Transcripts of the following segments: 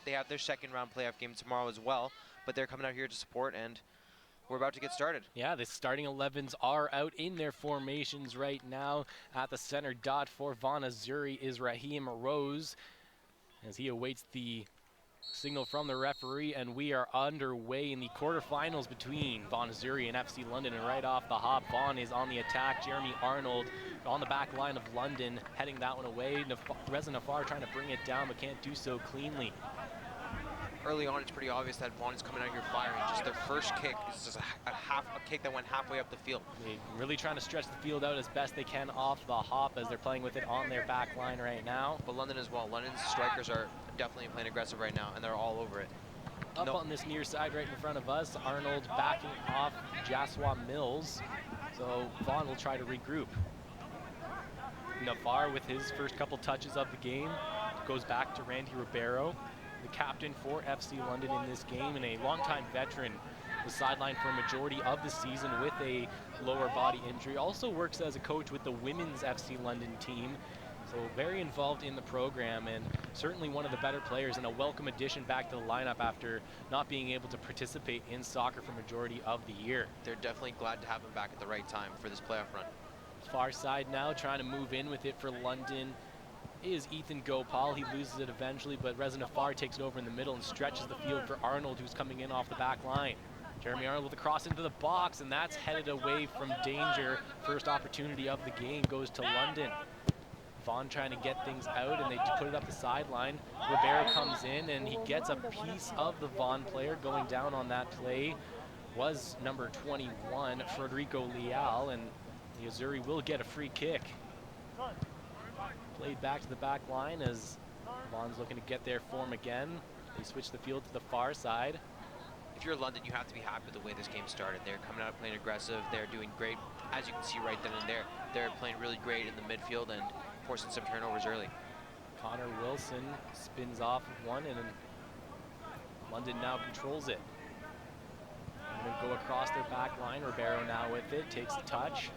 they have their second round playoff game tomorrow as well, but they're coming out here to support, and we're about to get started. Yeah, the starting 11s are out in their formations right now. At the center dot for Vaughan Azzurri is Raheem Rose as he awaits the signal from the referee, and we are underway in the quarterfinals between Vaughan Azzurri and FC London. And right off the hop, Vaughan is on the attack. Jeremy Arnold on the back line of London, heading that one away. Reza Nafar trying to bring it down, but can't do so cleanly. Early on, it's pretty obvious that Vaughan is coming out here firing. Just their first kick is just a kick that went halfway up the field. They're really trying to stretch the field out as best they can off the hop as they're playing with it on their back line right now. But London as well. London's strikers are definitely playing aggressive right now, and they're all over it. Up on this near side right in front of us, Arnold backing off Jaswa Mills. So Vaughan will try to regroup. Nafar with his first couple touches of the game goes back to Randy Ribeiro, the captain for FC London in this game, and a longtime veteran, was sidelined for a majority of the season with a lower body injury. Also works as a coach with the women's FC London team, so very involved in the program and certainly one of the better players and a welcome addition back to the lineup after not being able to participate in soccer for majority of the year. They're definitely glad to have him back at the right time for this playoff run. Far side now, trying to move in with it for London is Ethan Gopal. He loses it eventually, but Reza Nafar takes it over in the middle and stretches the field for Arnold, who's coming in off the back line. Jeremy Arnold with a cross into the box, and that's headed away from danger. First opportunity of the game goes to London. Vaughan trying to get things out, and they put it up the sideline. Ribeiro comes in, and he gets a piece of the Vaughan player. Going down on that play was number 21, Federico Leal, and the Azzurri will get a free kick. Played back to the back line as Vaughan's looking to get their form again. They switch the field to the far side. If you're London, you have to be happy with the way this game started. They're coming out playing aggressive. They're doing great. As you can see right then and there, they're playing really great in the midfield and forcing some turnovers early. Connor Wilson spins off of one, and London now controls it. And they go across their back line. Ribeiro now with it, takes the touch.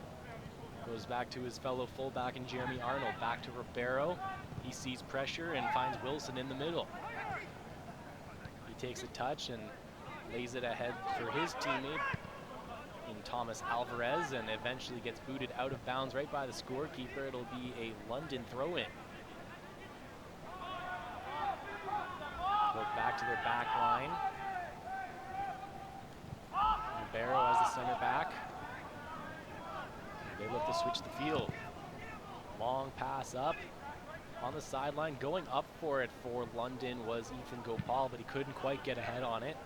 Goes back to his fellow fullback and Jeremy Arnold. Back to Ribeiro. He sees pressure and finds Wilson in the middle. He takes a touch and lays it ahead for his teammate in Thomas Alvarez, and eventually gets booted out of bounds right by the scorekeeper. It'll be a London throw-in. Look back to their back line. Ribeiro as the center back. They look to switch the field. Long pass up on the sideline. Going up for it for London was Ethan Gopal, but he couldn't quite get ahead on it.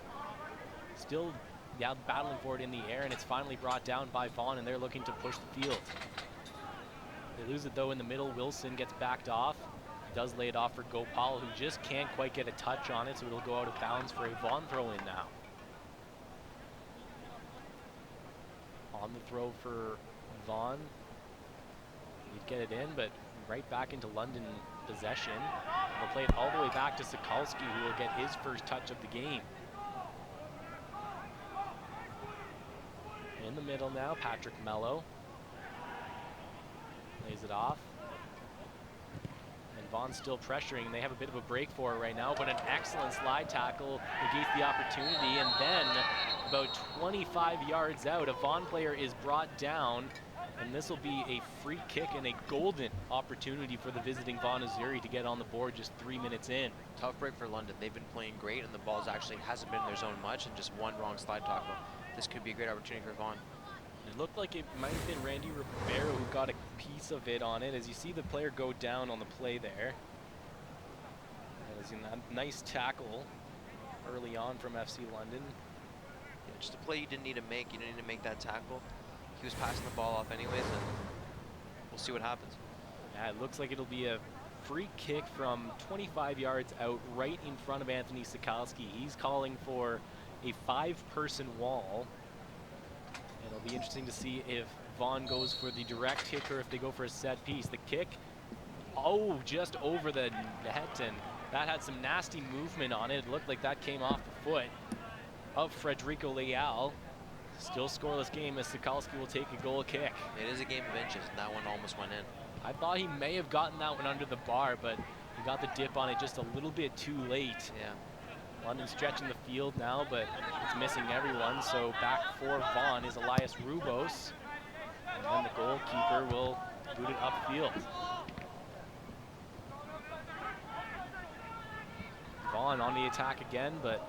Still battling for it in the air, and it's finally brought down by Vaughan, and they're looking to push the field. They lose it though in the middle. Wilson gets backed off. He does lay it off for Gopal, who just can't quite get a touch on it, so it'll go out of bounds for a Vaughan throw-in now. On the throw for Vaughan. He'd get it in, but right back into London possession. They'll play it all the way back to Sokolski, who will get his first touch of the game. In the middle now, Patrick Mello. Lays it off. And Vaughan's still pressuring. They have a bit of a break for it right now, but an excellent slide tackle negates the opportunity. And then, about 25 yards out, a Vaughan player is brought down, and this will be a free kick and a golden opportunity for the visiting Vaughan Azzurri to get on the board just 3 minutes in. Tough break for London. They've been playing great, and the ball actually hasn't been in their zone much, and just one wrong slide tackle. This could be a great opportunity for Vaughan. It looked like it might have been Randy Ribeiro who got a piece of it on it, as you see the player go down on the play there. That was a nice tackle early on from FC London. Yeah, just a play you didn't need to make. You didn't need to make that tackle. He was passing the ball off anyways, and we'll see what happens. Yeah, it looks like it'll be a free kick from 25 yards out, right in front of Anthony Sokolski. He's calling for a 5-person wall. It'll be interesting to see if Vaughan goes for the direct kick or if they go for a set piece. The kick, just over the net, and that had some nasty movement on it. It looked like that came off the foot of Federico Leal. Still scoreless game as Sokolski will take a goal kick. It is a game of inches, and that one almost went in. I thought he may have gotten that one under the bar, but He got the dip on it just a little bit too late. Yeah. London stretching the field now, but it's missing everyone. So back for Vaughan is Elias Rubos. And then the goalkeeper will boot it upfield. Vaughan on the attack again, but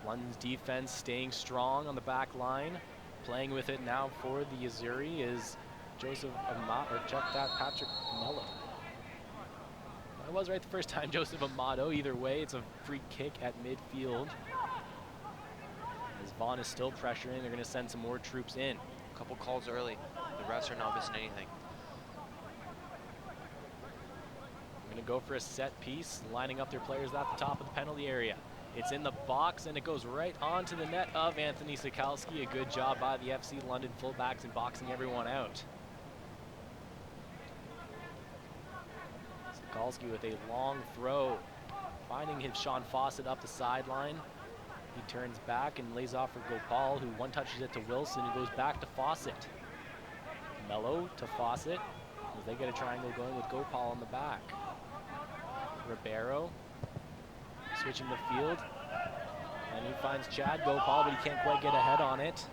London's defense staying strong on the back line. Playing with it now for the Azzurri is Patrick Mello. I was right the first time, Joseph Amato. Either way, it's a free kick at midfield. As Vaughan is still pressuring, they're going to send some more troops in. A couple calls early. The refs are not missing anything. They're going to go for a set piece, lining up their players at the top of the penalty area. It's in the box, and it goes right onto the net of Anthony Sikalski. A good job by the FC London fullbacks in boxing everyone out. Sikalski with a long throw, finding his Sean Fawcett up the sideline. He turns back and lays off for Gopal, who one-touches it to Wilson, who goes back to Fawcett. Mello to Fawcett, as they get a triangle going with Gopal on the back. Ribeiro switching the field, and he finds Chad Gopal, but he can't quite get ahead on it.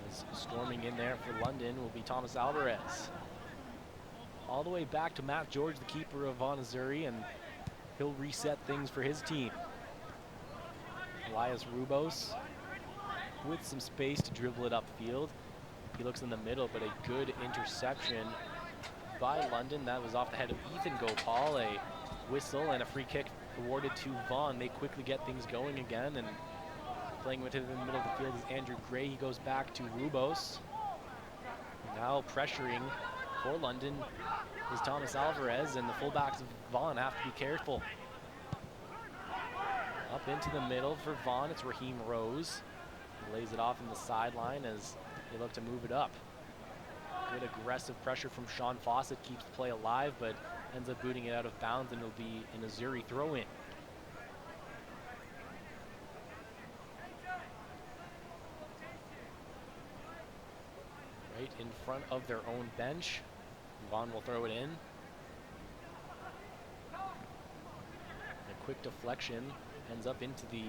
As storming in there for London will be Thomas Alvarez. All the way back to Matt George, the keeper of Vaughan Azzurri, and he'll reset things for his team. Elias Rubos with some space to dribble it upfield. He looks in the middle, but a good interception by London. That was off the head of Ethan Gopal. A whistle and a free kick awarded to Vaughan. They quickly get things going again, and playing with it in the middle of the field is Andrew Gray. He goes back to Rubos. Now pressuring for London is Thomas Alvarez, and the fullbacks of Vaughan have to be careful. Up into the middle for Vaughan, it's Raheem Rose. He lays it off in the sideline as they look to move it up. Good aggressive pressure from Sean Fawcett keeps the play alive, but ends up booting it out of bounds, and it'll be an Azzurri throw-in. Right in front of their own bench. Vaughan will throw it in. A quick deflection ends up into the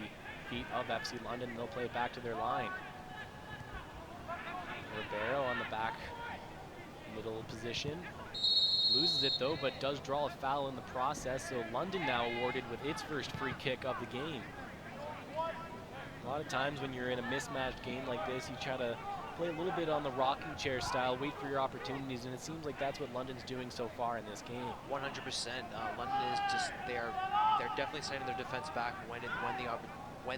feet of FC London, and they'll play it back to their line. Ribeiro on the back middle position. Loses it though, but does draw a foul in the process, so London now awarded with its first free kick of the game. A lot of times when you're in a mismatched game like this, you try to play a little bit on the rocking chair style, wait for your opportunities, and it seems like that's what London's doing so far in this game. 100%. London is just, they're definitely sending their defense back when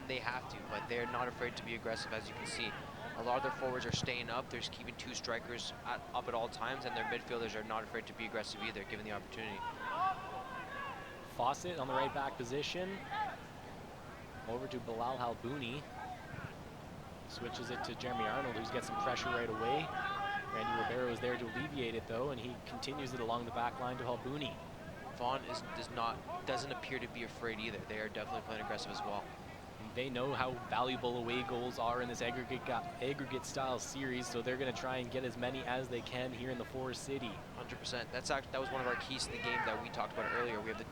they have to, but they're not afraid to be aggressive, as you can see. A lot of their forwards are staying up. They're just keeping two strikers up at all times, and their midfielders are not afraid to be aggressive either, given the opportunity. Fawcett on the right back position. Over to Bilal Halbouni. Switches it to Jeremy Arnold, who's got some pressure right away. Randy Ribeiro is there to alleviate it though, and he continues it along the back line to Halbouni. Vaughan doesn't appear to be afraid either. They are definitely playing aggressive as well. They know how valuable away goals are in this aggregate style series, so they're going to try and get as many as they can here in the Forest City. 100%. That was one of our keys to the game that we talked about earlier. We have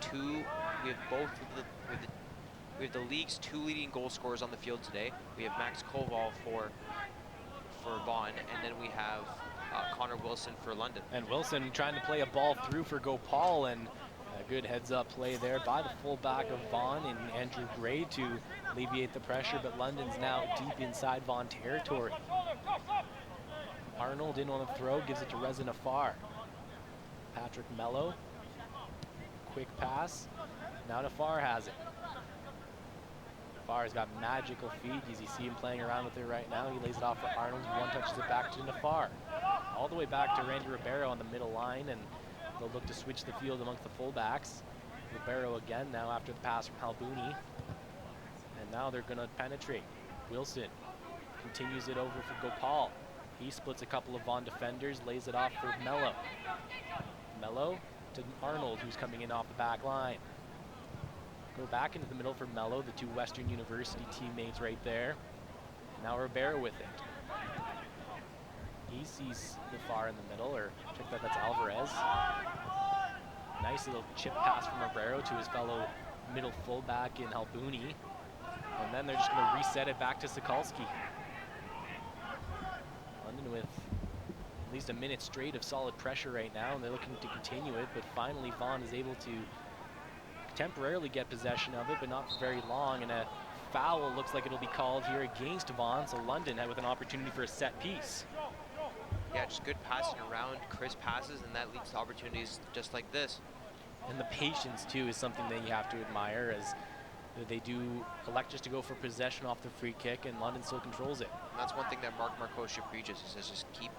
the league's two leading goal scorers on the field today. We have Max Koval for Vaughan, and then we have Connor Wilson for London. And Wilson trying to play a ball through for Gopal, and a good heads-up play there by the fullback of Vaughan and Andrew Gray to alleviate the pressure, but London's now deep inside Vaughan territory. Arnold in on the throw, gives it to Reza Nafar. Patrick Mello, quick pass, now Nafar has it. Nafar's got magical feet, as you see him playing around with it right now. He lays it off for Arnold, who one-touches it back to Nafar. All the way back to Randy Ribeiro on the middle line, and they'll look to switch the field amongst the fullbacks. Ribeiro again now after the pass from Halbouni. And now they're gonna penetrate. Wilson continues it over for Gopal. He splits a couple of Vaughan defenders, lays it off for Mello. Mello to Arnold, who's coming in off the back line. Go back into the middle for Mello, the two Western University teammates right there. Now Ribeiro with it. He sees Nafar in the middle, or check that, that's Alvarez. Nice little chip pass from Ribeiro to his fellow middle fullback in Halbuni. And then they're just going to reset it back to Sokolski. London with at least a minute straight of solid pressure right now, and they're looking to continue it, but finally Vaughan is able to temporarily get possession of it, but not for very long, and a foul looks like it'll be called here against Vaughan, so London with an opportunity for a set piece. Yeah, just good passing around, crisp passes, and that leads to opportunities just like this. And the patience, too, is something that you have to admire, as they do elect just to go for possession off the free kick, and London still controls it. And that's one thing that Mark Markosha preaches. He says just keep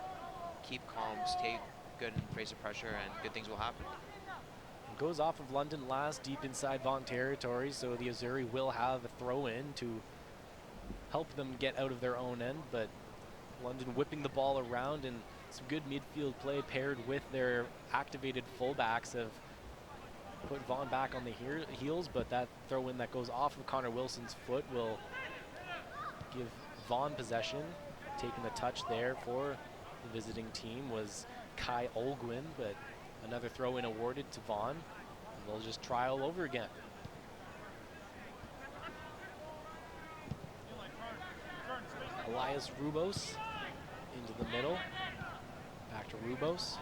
calm, stay good in face of pressure, and good things will happen. It goes off of London last, deep inside Vaughan territory, so the Azzurri will have a throw-in to help them get out of their own end, but London whipping the ball around, and some good midfield play paired with their activated fullbacks have put Vaughan back on the heels, but that throw-in that goes off of Connor Wilson's foot will give Vaughan possession. Taking the touch there for the visiting team was Kai Olgwin, but another throw-in awarded to Vaughan, and they'll just try all over again. Elias Rubos into the middle. Back to Rubos.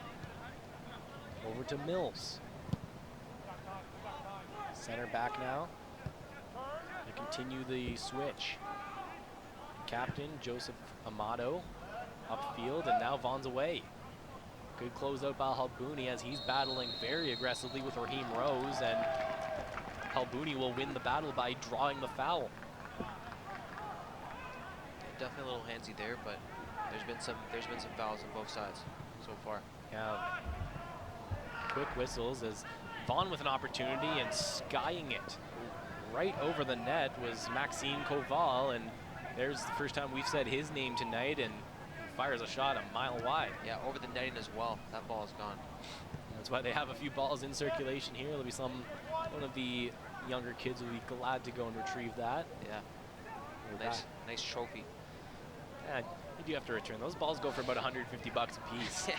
Over to Mills. Center back now. They continue the switch. Captain Joseph Amato upfield, and now Vaughan's away. Good closeout by Halbuni as he's battling very aggressively with Raheem Rose, and Halbuni will win the battle by drawing the foul. Definitely a little handsy there, but there's been some fouls on both sides so far. Yeah. Quick whistles as Vaughan with an opportunity, and skying it right over the net was Maxime Koval, and there's the first time we've said his name tonight, and he fires a shot a mile wide. Yeah, over the netting as well. That ball is gone. And that's why they have a few balls in circulation here. There'll be one of the younger kids will be glad to go and retrieve that. Yeah. Nice trophy. Yeah, you do have to return. Those balls go for about $150 a piece. Yeah.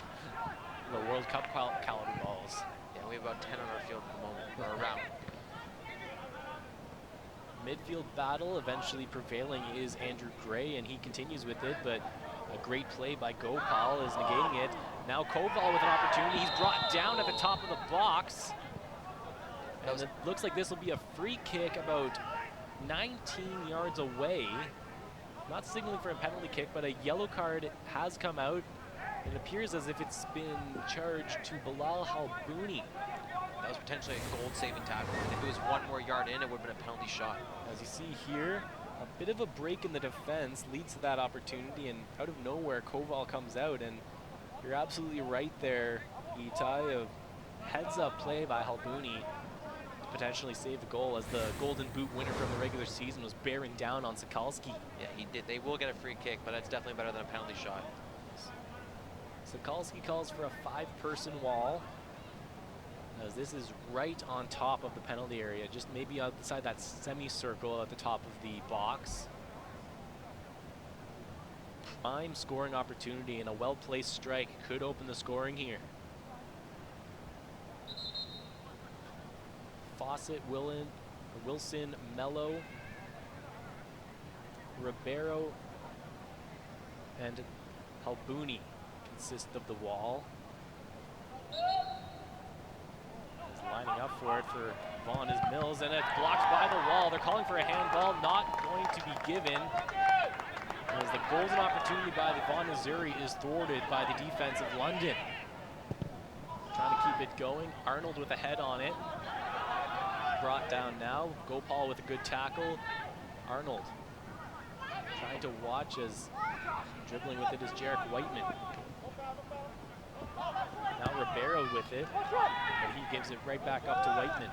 The World Cup caliber balls. Yeah, we have about 10 on our field at the moment, or around. Midfield battle eventually prevailing is Andrew Gray, and he continues with it, but a great play by Gopal is negating it. Now Koval with an opportunity. He's brought down at the top of the box. And it looks like this will be a free kick about 19 yards away. Not signaling for a penalty kick, but a yellow card has come out. It appears as if it's been charged to Bilal Halbuni. That was potentially a goal-saving tackle. If it was one more yard in, it would have been a penalty shot. As you see here, a bit of a break in the defense leads to that opportunity, and out of nowhere, Koval comes out, and you're absolutely right there, Itai. A heads-up play by Halbuni to potentially save the goal, as the Golden Boot winner from the regular season was bearing down on Sokolski. Yeah, he did. They will get a free kick, but it's definitely better than a penalty shot. Sokolski calls for a 5-person wall, as this is right on top of the penalty area, just maybe outside that semicircle at the top of the box. Prime scoring opportunity, and a well-placed strike could open the scoring here. Fawcett, Wilson, Mello, Ribeiro, and Halbuni consist of the wall. Is lining up for it for Vaughan is Mills, and it's blocked by the wall. They're calling for a handball, not going to be given, as the golden opportunity by the Vaughan Azzurri is thwarted by the defense of London. Trying to keep it going. Arnold with a head on it. Brought down now. Gopal with a good tackle. Arnold trying to watch as dribbling with it is Jarek Whiteman. Now Ribeiro with it, but he gives it right back up to Whiteman.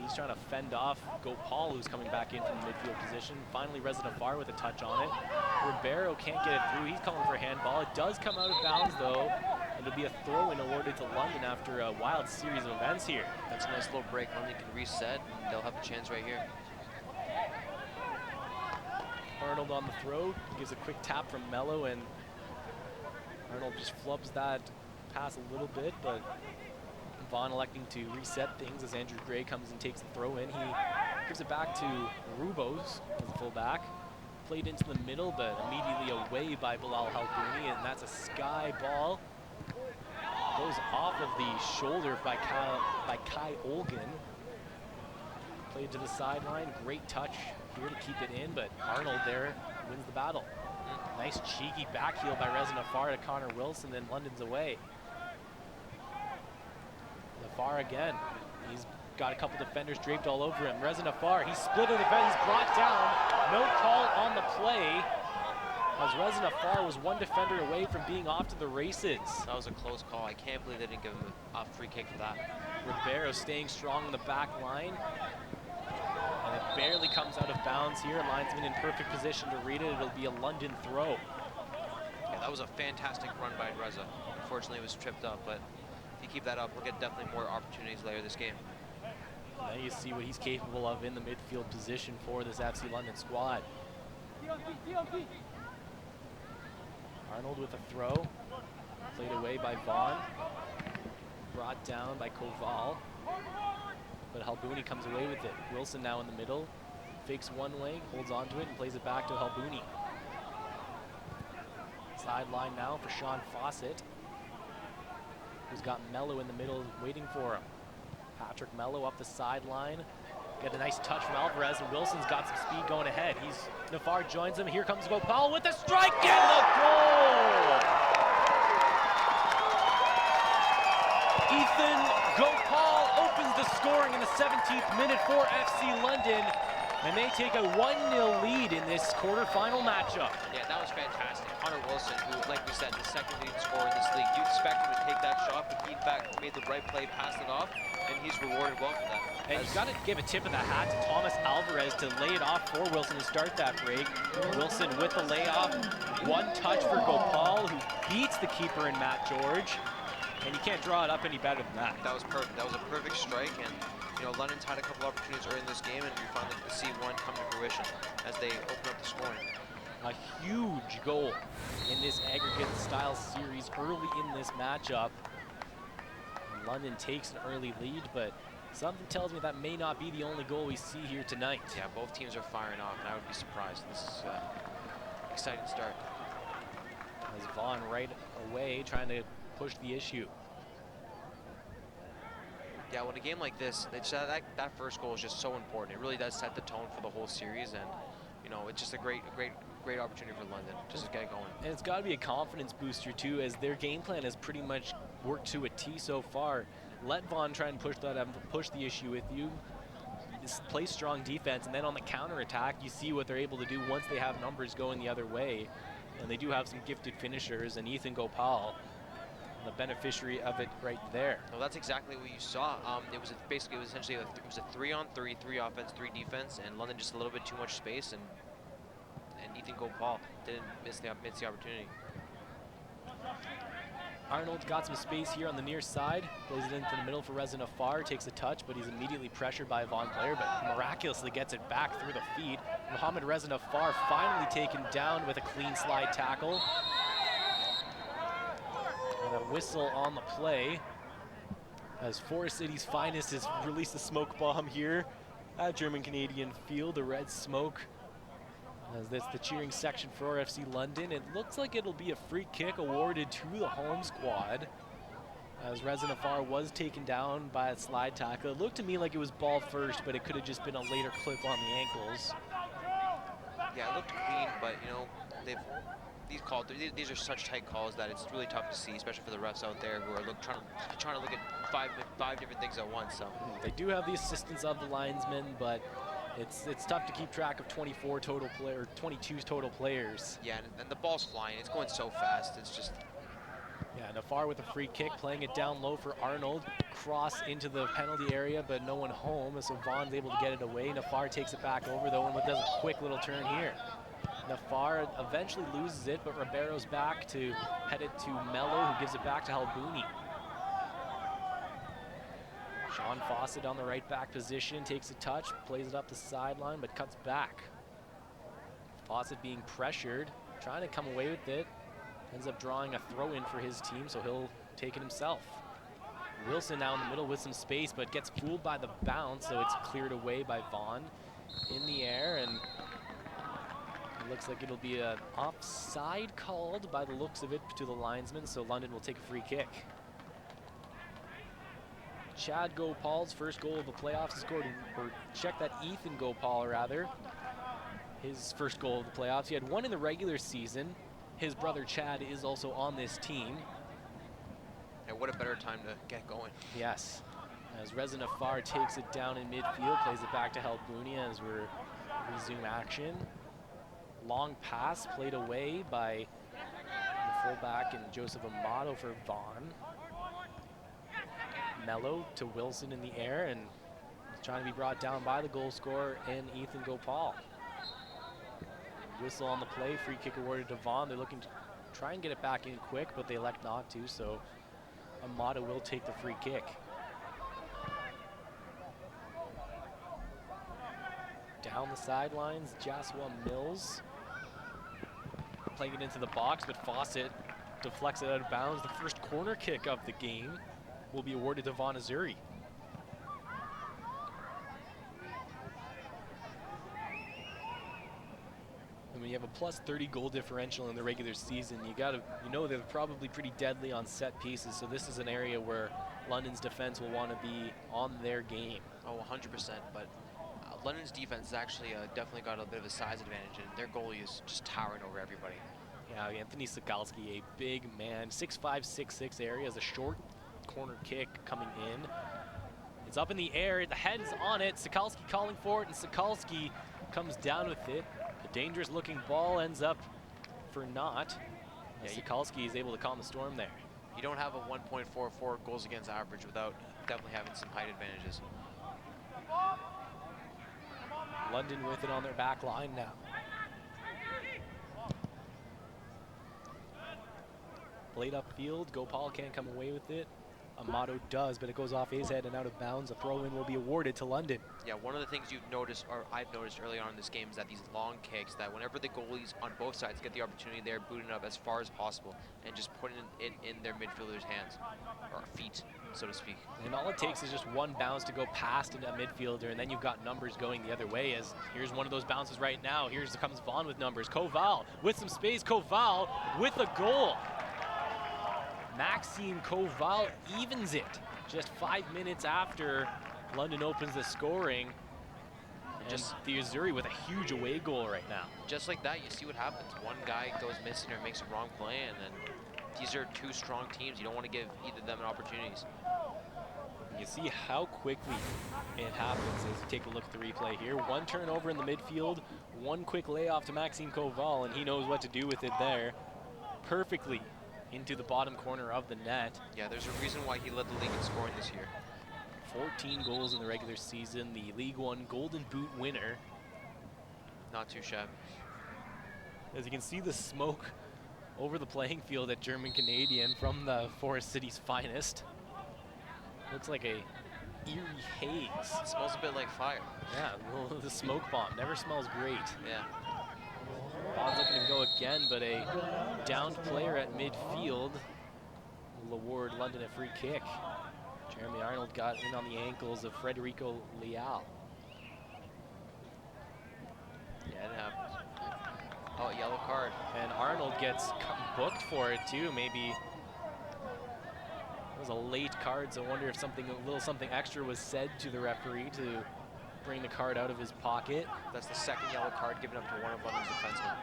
He's trying to fend off Gopal, who's coming back in from the midfield position. Finally, Reznafar with a touch on it. Ribeiro can't get it through. He's calling for a handball. It does come out of bounds, though, and it'll be a throw-in awarded to London after a wild series of events here. That's a nice little break. London can reset, and they'll have a chance right here. Arnold on the throw, gives a quick tap from Mello, and Arnold just flubs that pass a little bit, but Vaughan electing to reset things as Andrew Gray comes and takes the throw in. He gives it back to Rubos as a fullback. Played into the middle, but immediately away by Bilal Halbouni, and that's a sky ball. Goes off of the shoulder by Kai Olgen. Played to the sideline, great touch here to keep it in, but Arnold there wins the battle. Nice cheeky back heel by Reza Nafar to Connor Wilson, then London's away. Nafar again, he's got a couple defenders draped all over him. Reza Nafar, he's split a defense, he's brought down, no call on the play, as Reza Nafar was one defender away from being off to the races. That was a close call. I can't believe they didn't give him a free kick for that. Ribeiro staying strong in the back line. And it barely comes out of bounds here. Linesman in perfect position to read it. It'll be a London throw. Yeah, that was a fantastic run by Reza. Unfortunately, it was tripped up, but if you keep that up, we'll get definitely more opportunities later this game. Now you see what he's capable of in the midfield position for this FC London squad. Arnold with a throw. Played away by Vaughan. Brought down by Koval. But Halbouni comes away with it. Wilson now in the middle. Fakes one way, holds on to it, and plays it back to Halbouni. Sideline now for Sean Fawcett, who's got Mello in the middle waiting for him. Patrick Mello up the sideline. Get a nice touch from Alvarez, and Wilson's got some speed going ahead. Nafar joins him. Here comes Gopal with the strike and the goal! Ethan Gopal opens the scoring in the 17th minute for FC London, and they take a 1-0 lead in this quarterfinal matchup. Yeah, that was fantastic. Connor Wilson, who, like we said, the second leading scorer in this league. You expect him to take that shot, but he in fact made the right play, passed it off, and he's rewarded well for that. And you got to give a tip of the hat to Thomas Alvarez to lay it off for Wilson to start that break. Wilson with the layoff, one touch for Gopal, who beats the keeper in Matt George. And you can't draw it up any better than that. That was perfect. That was a perfect strike, and you know, London's had a couple opportunities early in this game, and we finally get to see one come to fruition as they open up the scoring. A huge goal in this aggregate style series early in this matchup. And London takes an early lead, but something tells me that may not be the only goal we see here tonight. Yeah, both teams are firing off, and I would be surprised. This is an exciting start. As Vaughan right away trying to push the issue. Yeah, when a game like this, that first goal is just so important. It really does set the tone for the whole series, and you know, it's just a great opportunity for London just to get going. And it's got to be a confidence booster too, as their game plan has pretty much worked to a T so far. Let Vaughan try and push the issue with you. Just play strong defense, and then on the counter attack, you see what they're able to do once they have numbers going the other way. And they do have some gifted finishers, and Ethan Gopal, the beneficiary of it right there. Well, that's exactly what you saw. It was essentially a 3-on-3, 3 offense, 3 defense, and London just a little bit too much space, and Ethan Gopal didn't miss the opportunity. Arnold's got some space here on the near side, plays it into the middle for Reza Nafar, takes a touch, but he's immediately pressured by a Vaughan player, but miraculously gets it back through the feet. Mohamed Reza Nafar finally taken down with a clean slide tackle. And a whistle on the play, as Forest City's finest has released a smoke bomb here at German-Canadian Field, the red smoke. As that's the cheering section for FC London. It looks like it'll be a free kick awarded to the home squad, as Reza Nafar was taken down by a slide tackle. It looked to me like it was ball first, but it could have just been a later clip on the ankles. Yeah, it looked clean, but you know, these are such tight calls that it's really tough to see, especially for the refs out there who are trying to look at five different things at once. So they do have the assistance of the linesmen, but it's tough to keep track of 22 total players. Yeah, and the ball's flying. It's going so fast. It's just. Yeah, Nafar with a free kick, playing it down low for Arnold. Cross into the penalty area, but no one home, so Vaughan's able to get it away. Nafar takes it back over, though, and does a quick little turn here. Nafar eventually loses it, but Ribeiro's back to head it to Mello, who gives it back to Halbouni. Sean Fawcett on the right back position, takes a touch, plays it up the sideline, but cuts back. Fawcett being pressured, trying to come away with it. Ends up drawing a throw in for his team, so he'll take it himself. Wilson now in the middle with some space, but gets fooled by the bounce, so it's cleared away by Vaughan in the air, and it looks like it'll be an offside called by the looks of it to the linesman, so London will take a free kick. Chad Gopal's first goal of the playoffs. He scored, or check that, Ethan Gopal rather. His first goal of the playoffs. He had one in the regular season. His brother Chad is also on this team. And what a better time to get going. Yes. As Reza Nafar takes it down in midfield, plays it back to Helbunia as we resume action. Long pass played away by the fullback and Joseph Amato for Vaughan. Mello to Wilson in the air, and trying to be brought down by the goal scorer and Ethan Gopal. Whistle on the play, free kick awarded to Vaughan. They're looking to try and get it back in quick, but they elect not to, so Amato will take the free kick. Down the sidelines, Joshua Mills playing it into the box, but Fawcett deflects it out of bounds. The first corner kick of the game will be awarded to Vaughan Azzurri. And when you have a plus 30 goal differential in the regular season, you know they're probably pretty deadly on set pieces, so this is an area where London's defense will want to be on their game. Oh, 100%, but London's defense has actually definitely got a bit of a size advantage, and their goalie is just towering over everybody. Yeah, Anthony Sikalski, a big man, 6'5", 6'6" area, is a short corner kick coming in. It's up in the air, the head is on it, Sikalski calling for it, and Sikalski comes down with it. A dangerous looking ball ends up for naught. Yeah, Sikalski is able to calm the storm there. You don't have a 1.44 goals against average without definitely having some height advantages. London with it on their back line now. Played upfield, Gopal can't come away with it. Amato does, but it goes off his head and out of bounds. A throw-in will be awarded to London. Yeah, one of the things you've noticed, or I've noticed early on in this game, is that these long kicks, that whenever the goalies on both sides get the opportunity, they're booting up as far as possible and just putting it in their midfielders' hands, or feet, so to speak. And all it takes is just one bounce to go past into a midfielder, and then you've got numbers going the other way. As here's one of those bounces right now. Here comes Vaughan with numbers. Koval with some space. Koval with a goal. Maxime Koval evens it just 5 minutes after London opens the scoring. And just the Azzurri with a huge away goal right now. Just like that, you see what happens. One guy goes missing or makes a wrong play, and then these are two strong teams. You don't want to give either of them opportunities. You see how quickly it happens as you take a look at the replay here. One turnover in the midfield, one quick layoff to Maxime Koval, and he knows what to do with it there. Perfectly into the bottom corner of the net. Yeah, there's a reason why he led the league in scoring this year. 14 goals in the regular season, the League One Golden Boot winner. Not too shabby. As you can see the smoke over the playing field at German Canadian from the Forest City's finest. Looks like a eerie haze. It smells a bit like fire. Yeah, well, the smoke bomb never smells great. Yeah. Vaughan's looking to go again, but a downed player at midfield will award London a free kick. Jeremy Arnold got in on the ankles of Federico Leal. Yeah, it happens. Oh, yellow card. And Arnold gets booked for it too. Maybe it was a late card, so I wonder if a little something extra was said to the referee to bring the card out of his pocket. That's the second yellow card given up to one of London's defensemen.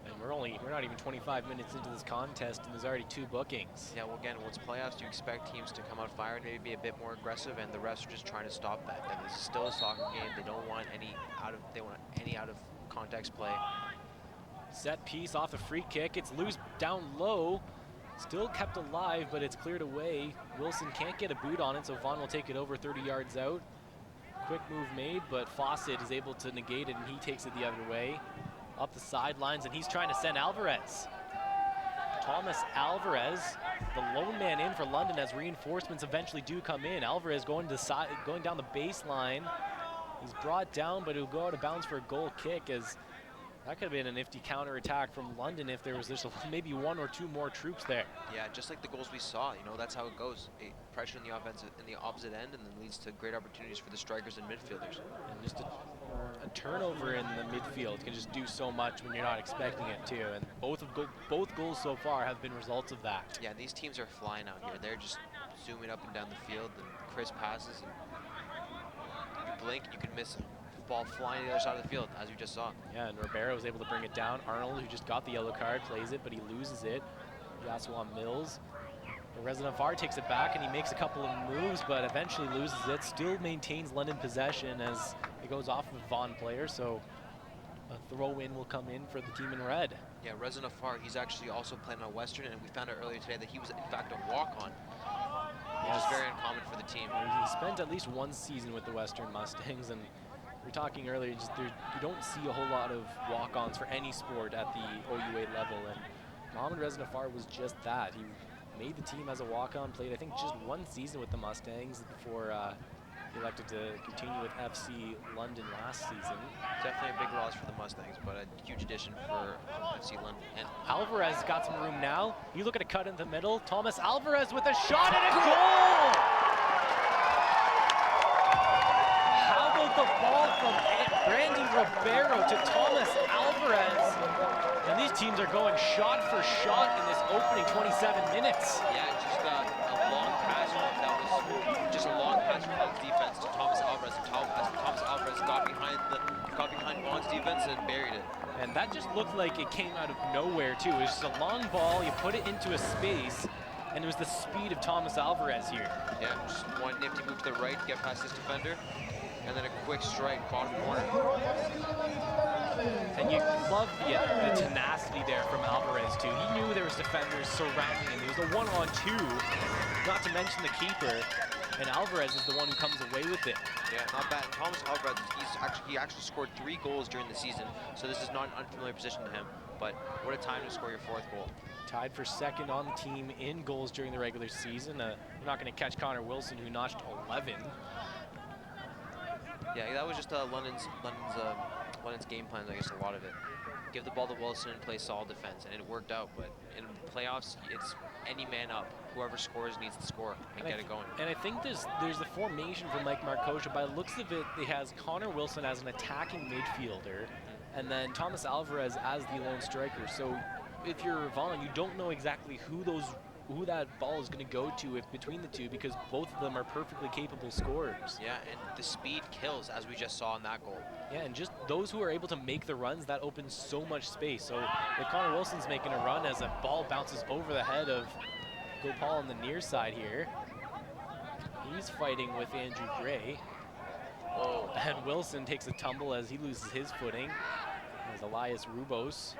And we're not even 25 minutes into this contest, and there's already 2 bookings. Yeah, well, again, when it's playoffs, you expect teams to come out firing, maybe be a bit more aggressive, and the rest are just trying to stop that. And this is still a soccer game. They don't want any out of context play. Set piece off the free kick. It's loose down low. Still kept alive, but it's cleared away. Wilson can't get a boot on it, so Vaughan will take it over 30 yards out. Quick move made, but Fawcett is able to negate it, and he takes it the other way. Up the sidelines, and he's trying to send Alvarez. Thomas Alvarez, the lone man in for London as reinforcements eventually do come in. Alvarez going down the baseline. He's brought down, but he'll go out of bounds for a goal kick, as That could have been a nifty counterattack from London if there was just maybe one or two more troops there. Yeah, just like the goals we saw, that's how it goes. Pressure in the offensive, in the opposite end, and then leads to great opportunities for the strikers and midfielders. And just a turnover in the midfield can just do so much when you're not expecting it to. And both goals so far have been results of that. Yeah, these teams are flying out here. They're just zooming up and down the field and crisp passes. And you blink, you can miss a ball flying to the other side of the field, as we just saw. Yeah, and Ribeiro was able to bring it down. Arnold, who just got the yellow card, plays it, but he loses it. Yaswan Mills. The resident VAR takes it back, and he makes a couple of moves, but eventually loses it. Still maintains London possession as it goes off of a Vaughan player, so a throw-in will come in for the team in red. Yeah, Reza Nafar, he's actually also playing on Western, and we found out earlier today that he was in fact a walk-on, which is very uncommon for the team. He spent at least one season with the Western Mustangs, and we were talking earlier, you don't see a whole lot of walk-ons for any sport at the OUA level, and Mohamed Reza Nafar was just that. He made the team as a walk-on, played I think just one season with the Mustangs before he elected to continue with FC London last season. Definitely a big loss for the Mustangs, but a huge addition for FC London. And Alvarez got some room now. You look at a cut in the middle. Thomas Alvarez with a shot and a goal! How about the ball from Brandy Ribeiro to Thomas Alvarez? And these teams are going shot for shot in this opening 27 minutes. Yeah, just a long pass that was just a long pass from Vaughan's defense to Thomas Alvarez. And Thomas Alvarez got behind Vaughan's defense and buried it. And that just looked like it came out of nowhere too. It was just a long ball, you put it into a space, and it was the speed of Thomas Alvarez here. Yeah, just one nifty move to the right, get past his defender, and then a quick strike, bottom corner. And you love the tenacity there from Alvarez too. He knew there was defenders surrounding him. It was a one-on-two, not to mention the keeper. And Alvarez is the one who comes away with it. Yeah, not bad. Thomas Alvarez, he actually scored 3 goals during the season, so this is not an unfamiliar position to him. But what a time to score your 4th goal. Tied for 2nd on the team in goals during the regular season. You're not going to catch Connor Wilson, who notched 11. Yeah, that was just London's game plan, I guess, a lot of it. Give the ball to Wilson and play solid defense, and it worked out. But in playoffs, it's any man up. Whoever scores needs to score and get it going. And I think there's the formation for Mike Marcosia. By the looks of it, he has Connor Wilson as an attacking midfielder, and then Thomas Alvarez as the lone striker. So if you're Vaughan, you don't know exactly who that ball is going to go to between the two, because both of them are perfectly capable scorers. Yeah, and the speed kills, as we just saw in that goal. Yeah, and just those who are able to make the runs, that opens so much space. So if Connor Wilson's making a run as a ball bounces over the head of Gopal on the near side here, he's fighting with Andrew Gray. Oh. And Wilson takes a tumble as he loses his footing, as Elias Rubos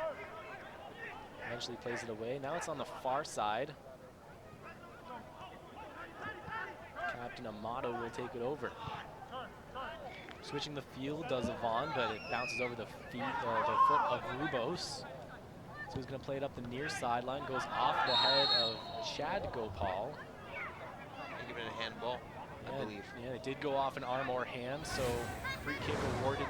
eventually plays it away. Now it's on the far side. Captain Amato will take it over. Switching the field does Vaughan, but it bounces over the foot of Rubos. So he's going to play it up the near sideline, goes off the head of Chad Gopal. And give it a handball, I believe. Yeah, it did go off an arm or hand, so free kick awarded.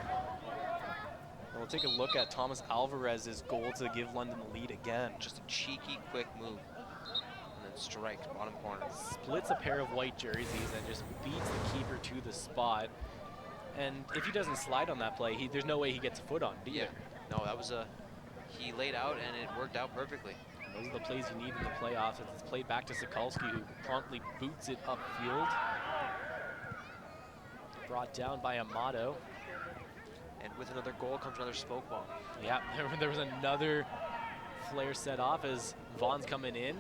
And we'll take a look at Thomas Alvarez's goal to give London the lead again. Just a cheeky, quick move. Strikes, bottom corner. Splits a pair of white jerseys and just beats the keeper to the spot. And if he doesn't slide on that play, there's no way he gets a foot on it either. Yeah. No, that was he laid out and it worked out perfectly. And those are the plays you need in the playoffs. It's played back to Sokolsky, who promptly boots it upfield. Brought down by Amato. And with another goal comes another spoke ball. Yeah, there was another flare set off as Vaughan's coming in.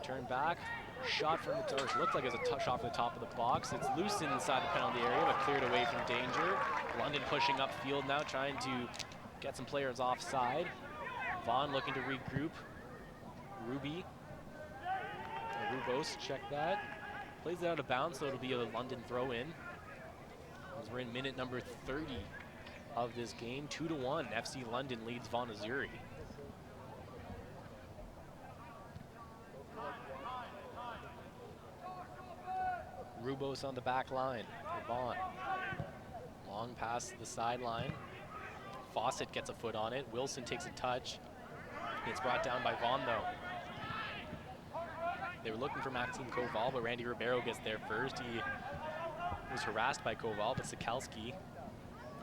Turn back, shot from the turf. Looked like it was a shot from the top of the box. It's loose inside the penalty area, but cleared away from danger. London pushing upfield now, trying to get some players offside. Vaughan looking to regroup. Ruby. Rubos, check that. Plays it out of bounds, so it'll be a London throw-in. As we're in minute number 30 of this game. 2-1, FC London leads Vaughan Azzurri. Rubos on the back line for Vaughan. Long pass to the sideline. Fawcett gets a foot on it. Wilson takes a touch. It's brought down by Vaughan, though. They were looking for Maxime Koval, but Randy Ribeiro gets there first. He was harassed by Koval, but Sikalski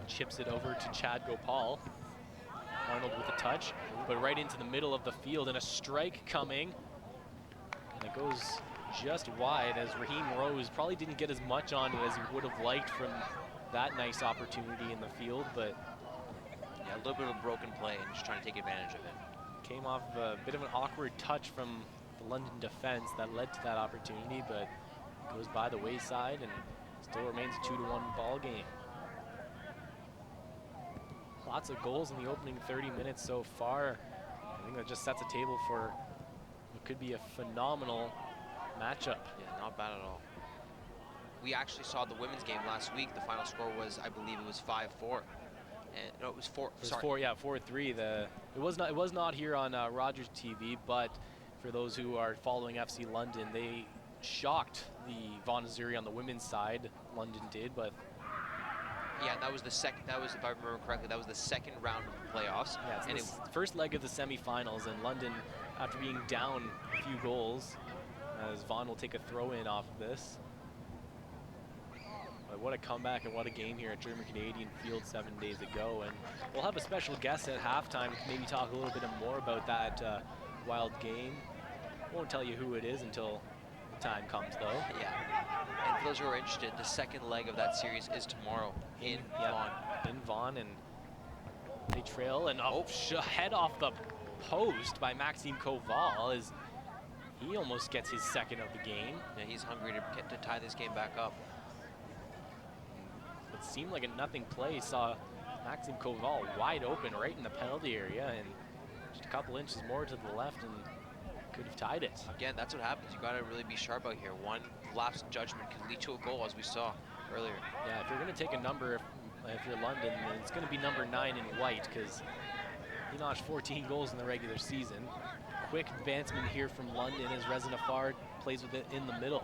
chips it over to Chad Gopal. Arnold with a touch, but right into the middle of the field, and a strike coming. And it goes just wide, as Raheem Rose probably didn't get as much on it as he would have liked from that nice opportunity in the field, but yeah, a little bit of a broken play and just trying to take advantage of it. Came off of a bit of an awkward touch from the London defense that led to that opportunity, but goes by the wayside and still remains a 2-1 ball game. Lots of goals in the opening 30 minutes so far. I think that just sets a table for what could be a phenomenal matchup. Yeah, not bad at all. We actually saw the women's game last week. The final score was, I believe, it was 5-4. And no, it was 4. It was sorry. 4, yeah, 4-3. It was not here on Rogers TV, but for those who are following FC London, they shocked the Vaughan Azzurri on the women's side. London did, but yeah, that was the second. That was, if I remember correctly, that was the second round of the playoffs. yeah, it's and the first leg of the semifinals, and London, after being down a few goals, as Vaughan will take a throw-in off of this. But what a comeback and what a game here at German Canadian Field 7 days ago. And we'll have a special guest at halftime to maybe talk a little bit more about that wild game. Won't tell you who it is until the time comes, though. Yeah. And for those who are interested, the second leg of that series is tomorrow in Vaughan. In Vaughan, and they trail, and head off the post by Maxime Koval as he almost gets his second of the game. Yeah, he's hungry to tie this game back up. It seemed like a nothing play. Saw Maxime Koval wide open right in the penalty area, and just a couple inches more to the left and could have tied it. Again, that's what happens. You got to really be sharp out here. One lapse in judgment can lead to a goal, as we saw earlier. Yeah, if you're going to take a number, if you're London, then it's going to be number 9 in white, because he notched 14 goals in the regular season. Quick advancement here from London as Rezin Afar plays with it in the middle.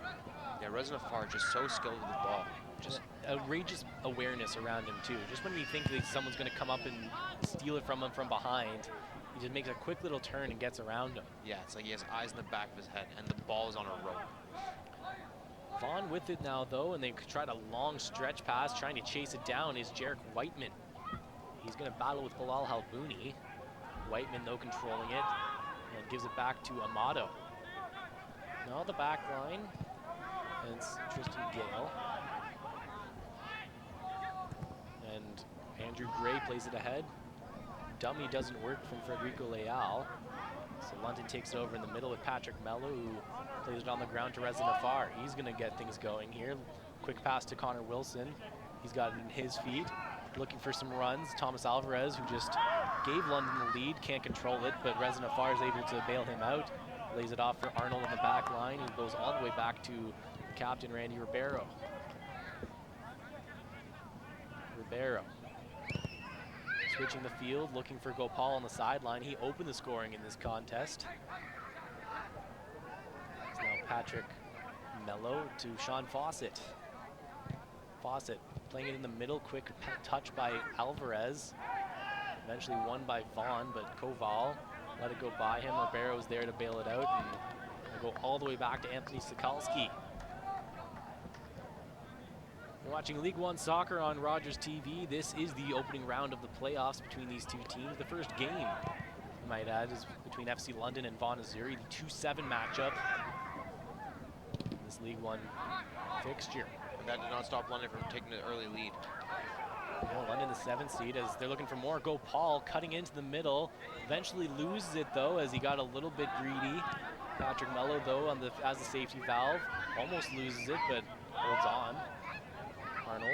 Yeah, Rezin Afar just so skilled with the ball. Just outrageous awareness around him too. Just when you think that someone's going to come up and steal it from him from behind, he just makes a quick little turn and gets around him. Yeah, it's like he has eyes in the back of his head, and the ball is on a rope. Vaughan with it now, though, and they tried a long stretch pass, trying to chase it down, is Jarek Whiteman. He's going to battle with Bilal Halbouni. Whiteman, though, controlling it, and gives it back to Amato. Now the back line, and it's Tristan Gale. And Andrew Gray plays it ahead. Dummy doesn't work from Federico Leal. So London takes it over in the middle with Patrick Mello, who plays it on the ground to Rezin Afar. He's going to get things going here. Quick pass to Connor Wilson. He's got it in his feet. Looking for some runs. Thomas Alvarez, who just gave London the lead, can't control it, but Rezin Afar is able to bail him out. Lays it off for Arnold on the back line, who goes all the way back to captain Randy Ribeiro. Switching the field, looking for Gopal on the sideline. He opened the scoring in this contest. It's now Patrick Mello to Sean Fawcett. Fawcett playing it in the middle, quick touch by Alvarez. Eventually won by Vaughan, but Koval let it go by him. Ribeiro's there to bail it out, and we'll go all the way back to Anthony Sikalski. You're watching League One Soccer on Rogers TV. This is the opening round of the playoffs between these two teams. The first game, I might add, is between FC London and Vaughan Azzurri, the 2-7 matchup in this League One fixture. But that did not stop London from taking an early lead. London the 7th seed as they're looking for more. Gopal cutting into the middle. Eventually loses it though as he got a little bit greedy. Patrick Mello though as the safety valve. Almost loses it but holds on. Arnold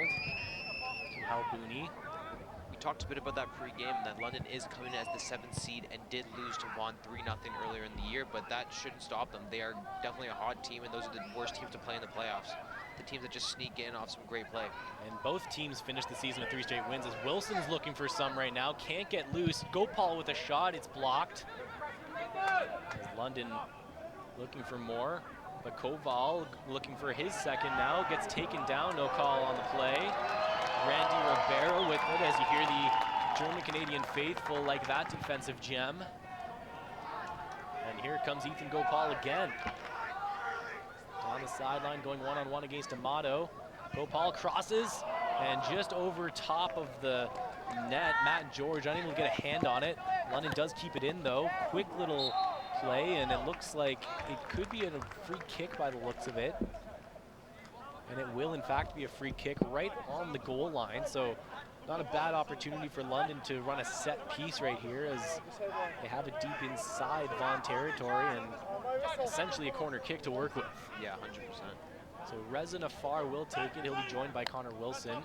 to Halbouni. We talked a bit about that pre-game, that London is coming as the 7th seed and did lose to Vaughan 3-0 earlier in the year, but that shouldn't stop them. They are definitely a hot team, and those are the worst teams to play in the playoffs. The teams that just sneak in off some great play. And both teams finished the season with 3 straight wins as Wilson's looking for some right now. Can't get loose. Gopal with a shot. It's blocked. As London looking for more. But Koval looking for his second now. Gets taken down. No call on the play. Randy Ribeiro with it as you hear the German-Canadian faithful like that defensive gem. And here comes Ethan Gopal again. On the sideline, going one-on-one against Amato. Gopal crosses, and just over top of the net, Matt and George unable to get a hand on it. London does keep it in though. Quick little play, and it looks like it could be a free kick by the looks of it. And it will in fact be a free kick right on the goal line. So not a bad opportunity for London to run a set piece right here, as they have it deep inside Vaughan territory and essentially a corner kick to work with. Yeah, 100%. So Reza Nafar will take it. He'll be joined by Connor Wilson.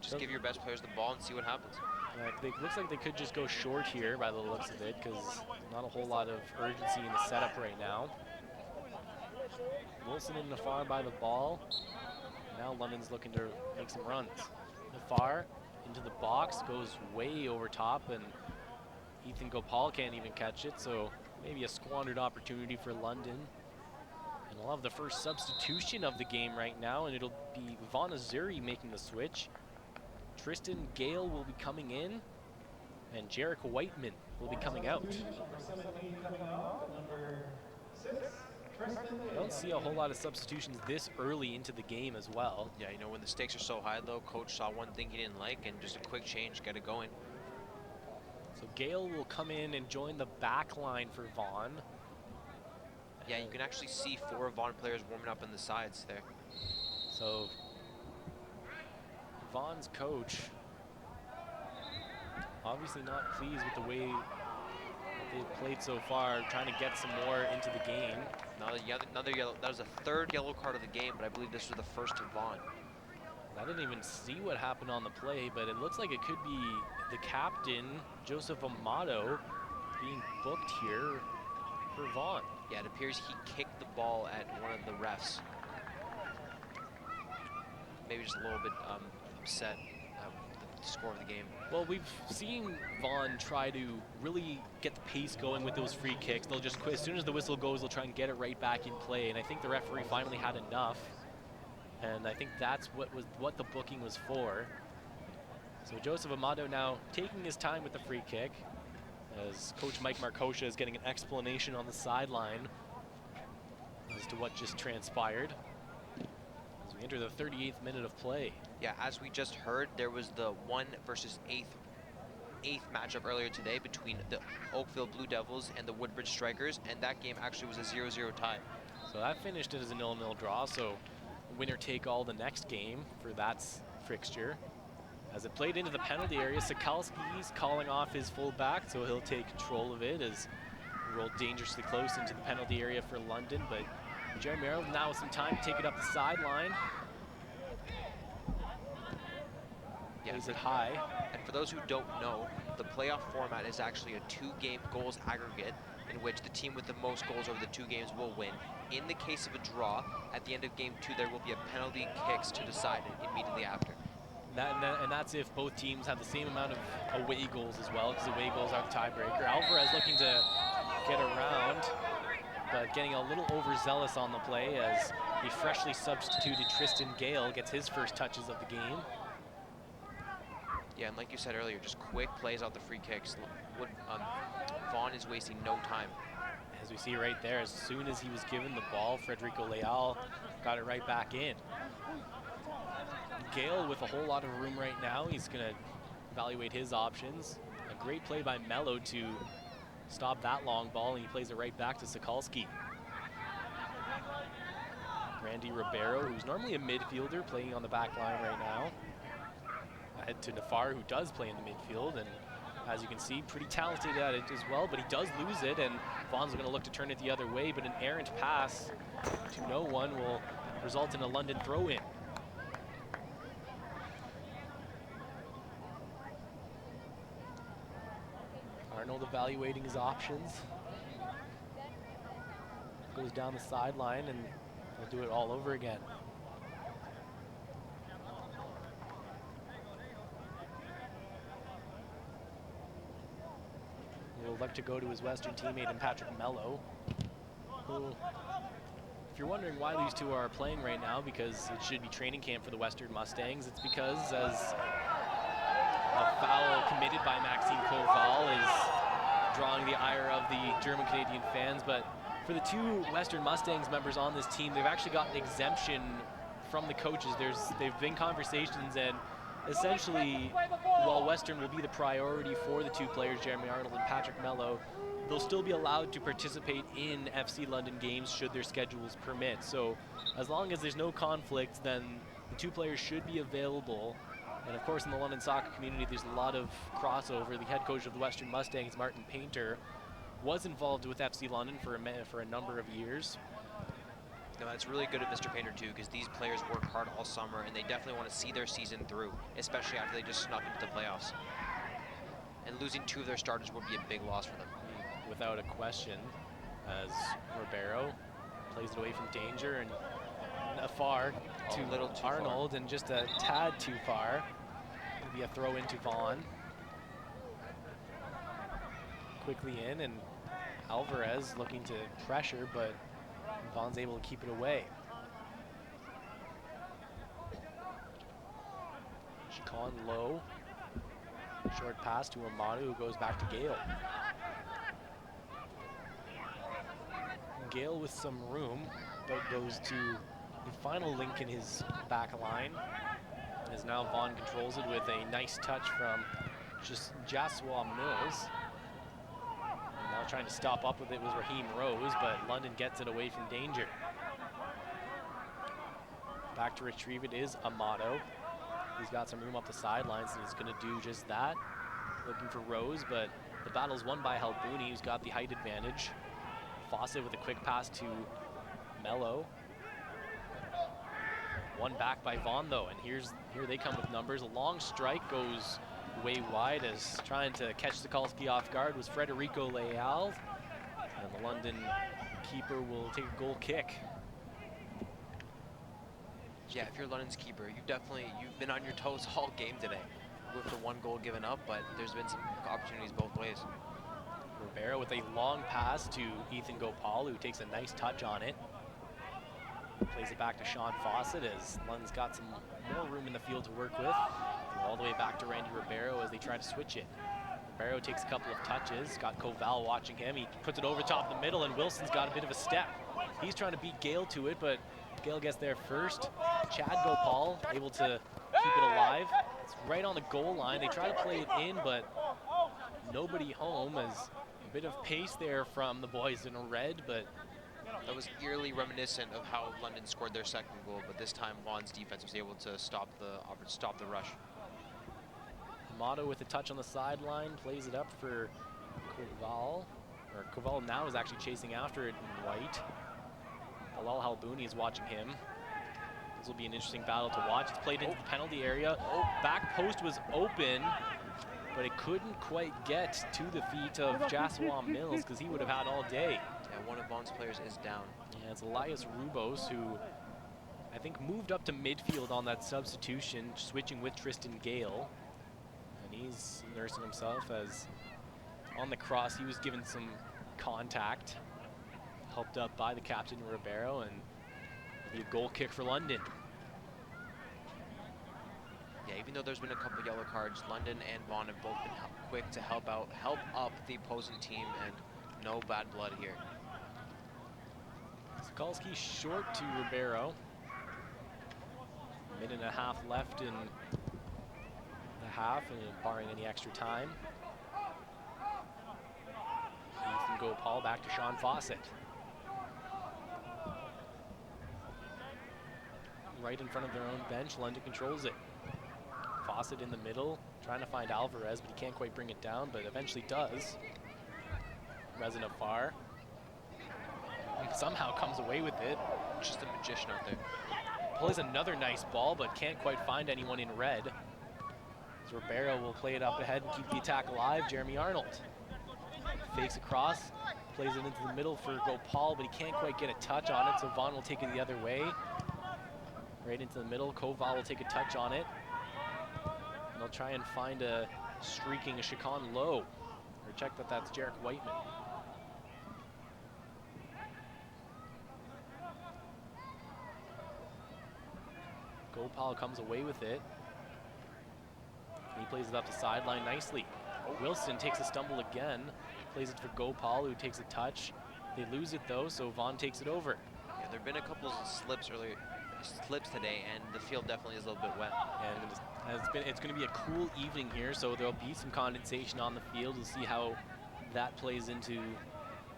Just give your best players the ball and see what happens. It looks like they could just go short here by the looks of it, because not a whole lot of urgency in the setup right now. Wilson and Nafar by the ball. Now London's looking to make some runs. Nafar into the box, goes way over top, and Ethan Gopal can't even catch it, so maybe a squandered opportunity for London. And we'll have the first substitution of the game right now, and it'll be Vaughan Azzurri making the switch. Tristan Gale will be coming in, and Jarek Whiteman will be coming out. I don't see a whole lot of substitutions this early into the game as well. Yeah, you know, when the stakes are so high though, coach saw one thing he didn't like, and just a quick change, get it going. So Gale will come in and join the back line for Vaughan. Yeah, you can actually see 4 Vaughan players warming up on the sides there. So Vaughan's coach obviously not pleased with the way that they've played so far, trying to get some more into the game. Another yellow. That was the 3rd yellow card of the game, but I believe this was the first to Vaughan. I didn't even see what happened on the play, but it looks like it could be the captain, Joseph Amato, being booked here for Vaughan. Yeah, it appears he kicked the ball at one of the refs. Maybe just a little bit upset with the score of the game. Well, we've seen Vaughan try to really get the pace going with those free kicks. They'll just quit. As soon as the whistle goes, they'll try and get it right back in play. And I think the referee finally had enough. And I think that's what the booking was for. So Joseph Amato now taking his time with the free kick, as Coach Mike Markosha is getting an explanation on the sideline as to what just transpired as we enter the 38th minute of play. Yeah, as we just heard, there was the 1 versus 8th matchup earlier today between the Oakville Blue Devils and the Woodbridge Strikers, and that game actually was a 0-0 tie. So that finished it as a 0-0 draw, so winner take all the next game for that fixture. As it played into the penalty area, Sokolski's calling off his fullback, so he'll take control of it as he rolled dangerously close into the penalty area for London, but Jeremy Merrill now with some time to take it up the sideline. Yeah, Plays it high. And for those who don't know, the playoff format is actually a 2-game goals aggregate in which the team with the most goals over the 2 games will win. In the case of a draw, at the end of game 2, there will be a penalty kicks to decide it immediately after. And that's if both teams have the same amount of away goals as well, because away goals are the tiebreaker. Alvarez looking to get around, but getting a little overzealous on the play as the freshly substituted Tristan Gale gets his first touches of the game. Yeah, and like you said earlier, just quick plays out the free kicks. Vaughan is wasting no time. As we see right there, as soon as he was given the ball, Federico Leal got it right back in. Gale with a whole lot of room right now. He's going to evaluate his options. A great play by Mello to stop that long ball, and he plays it right back to Sokolski. Randy Ribeiro, who's normally a midfielder, playing on the back line right now. Ahead to Nafar, who does play in the midfield, and as you can see, pretty talented at it as well, but he does lose it, and Vaughan's going to look to turn it the other way, but an errant pass to no one will result in a London throw-in. Arnold evaluating his options. Goes down the sideline, and he'll do it all over again. He'll like to go to his Western teammate in Patrick Mello, who, if you're wondering why these two are playing right now, because it should be training camp for the Western Mustangs, it's because as A foul committed by Maxime Koval is drawing the ire of the German-Canadian fans, but for the two Western Mustangs members on this team, they've actually got an exemption from the coaches. They've been conversations, and essentially, while Western will be the priority for the two players, Jeremy Arnold and Patrick Mello, they'll still be allowed to participate in FC London games should their schedules permit. So as long as there's no conflict, then the two players should be available. And of course, in the London soccer community, there's a lot of crossover. The head coach of the Western Mustangs, Martin Painter, was involved with FC London for a number of years. No, that's really good of Mr. Painter too, because these players work hard all summer and they definitely want to see their season through, especially after they just snuck into the playoffs. And losing two of their starters would be a big loss for them. Without a question, as Ribeiro plays it away from danger and afar to little too Arnold far. And just a tad too far. It'll be a throw into Vaughan. Quickly in, and Alvarez looking to pressure, but Vaughan's able to keep it away. Chicon low. Short pass to Amado, who goes back to Gale. Gale with some room, but goes to the final link in his back line. As now Vaughan controls it with a nice touch from just Jaswa Mills. And now trying to stop up with it was Raheem Rose, but London gets it away from danger. Back to retrieve it is Amado. He's got some room up the sidelines and he's going to do just that. Looking for Rose, but the battle's won by Halbouni, who's got the height advantage. Fawcett with a quick pass to Mello. One back by Vaughan though, and here they come with numbers. A long strike goes way wide, as trying to catch Sokolsky off guard was Federico Leal. And the London keeper will take a goal kick. Yeah, if you're London's keeper, you've been on your toes all game today with the one goal given up, but there's been some opportunities both ways. Ribeiro with a long pass to Ethan Gopal, who takes a nice touch on it. Plays it back to Sean Fawcett as London's got some more room in the field to work with. All the way back to Randy Ribeiro as they try to switch it. Ribeiro takes a couple of touches, got Koval watching him. He puts it over top the middle, and Wilson's got a bit of a step. He's trying to beat Gale to it, but Gale gets there first. Chad Gopal able to keep it alive. It's right on the goal line. They try to play it in, but nobody home. As a bit of pace there from the boys in red, but that was eerily reminiscent of how London scored their second goal, but this time Vaughan's defense was able to stop the rush. Amato with a touch on the sideline, plays it up for Koval. Koval now is actually chasing after it in white. Bilal Halbouni is watching him. This will be an interesting battle to watch. It's played into the penalty area. Back post was open, but it couldn't quite get to the feet of Jaswa Mills, because he would have had all day. Yeah, one of Vaughan's players is down. Yeah, it's Elias Rubos, who I think moved up to midfield on that substitution, switching with Tristan Gale. And he's nursing himself as on the cross he was given some contact, helped up by the captain Ribeiro, and it'll be a goal kick for London. Yeah, even though there's been a couple yellow cards, London and Vaughan have both been quick to help up the opposing team, and no bad blood here. Sokolsky short to Ribeiro. A minute and a half left in the half, and barring any extra time. Ethan Gopal back to Sean Fawcett. Right in front of their own bench, London controls it. Fawcett in the middle, trying to find Alvarez, but he can't quite bring it down, but eventually does. Resin Afar somehow comes away with it. Just a magician out there. Plays another nice ball, but can't quite find anyone in red. So Ribeiro will play it up ahead and keep the attack alive. Jeremy Arnold fakes across, plays it into the middle for Gopal, but he can't quite get a touch on it, so Vaughan will take it the other way. Right into the middle, Koval will take a touch on it. And they'll try and find a streaking Chicon low. Or check that that's Jarek Whiteman. Gopal comes away with it. He plays it up the sideline nicely. Wilson takes a stumble again, plays it for Gopal, who takes a touch. They lose it though, so Vaughan takes it over. Yeah, there have been a couple of slips today, and the field definitely is a little bit wet. And it's going to be a cool evening here, so there'll be some condensation on the field. We'll see how that plays into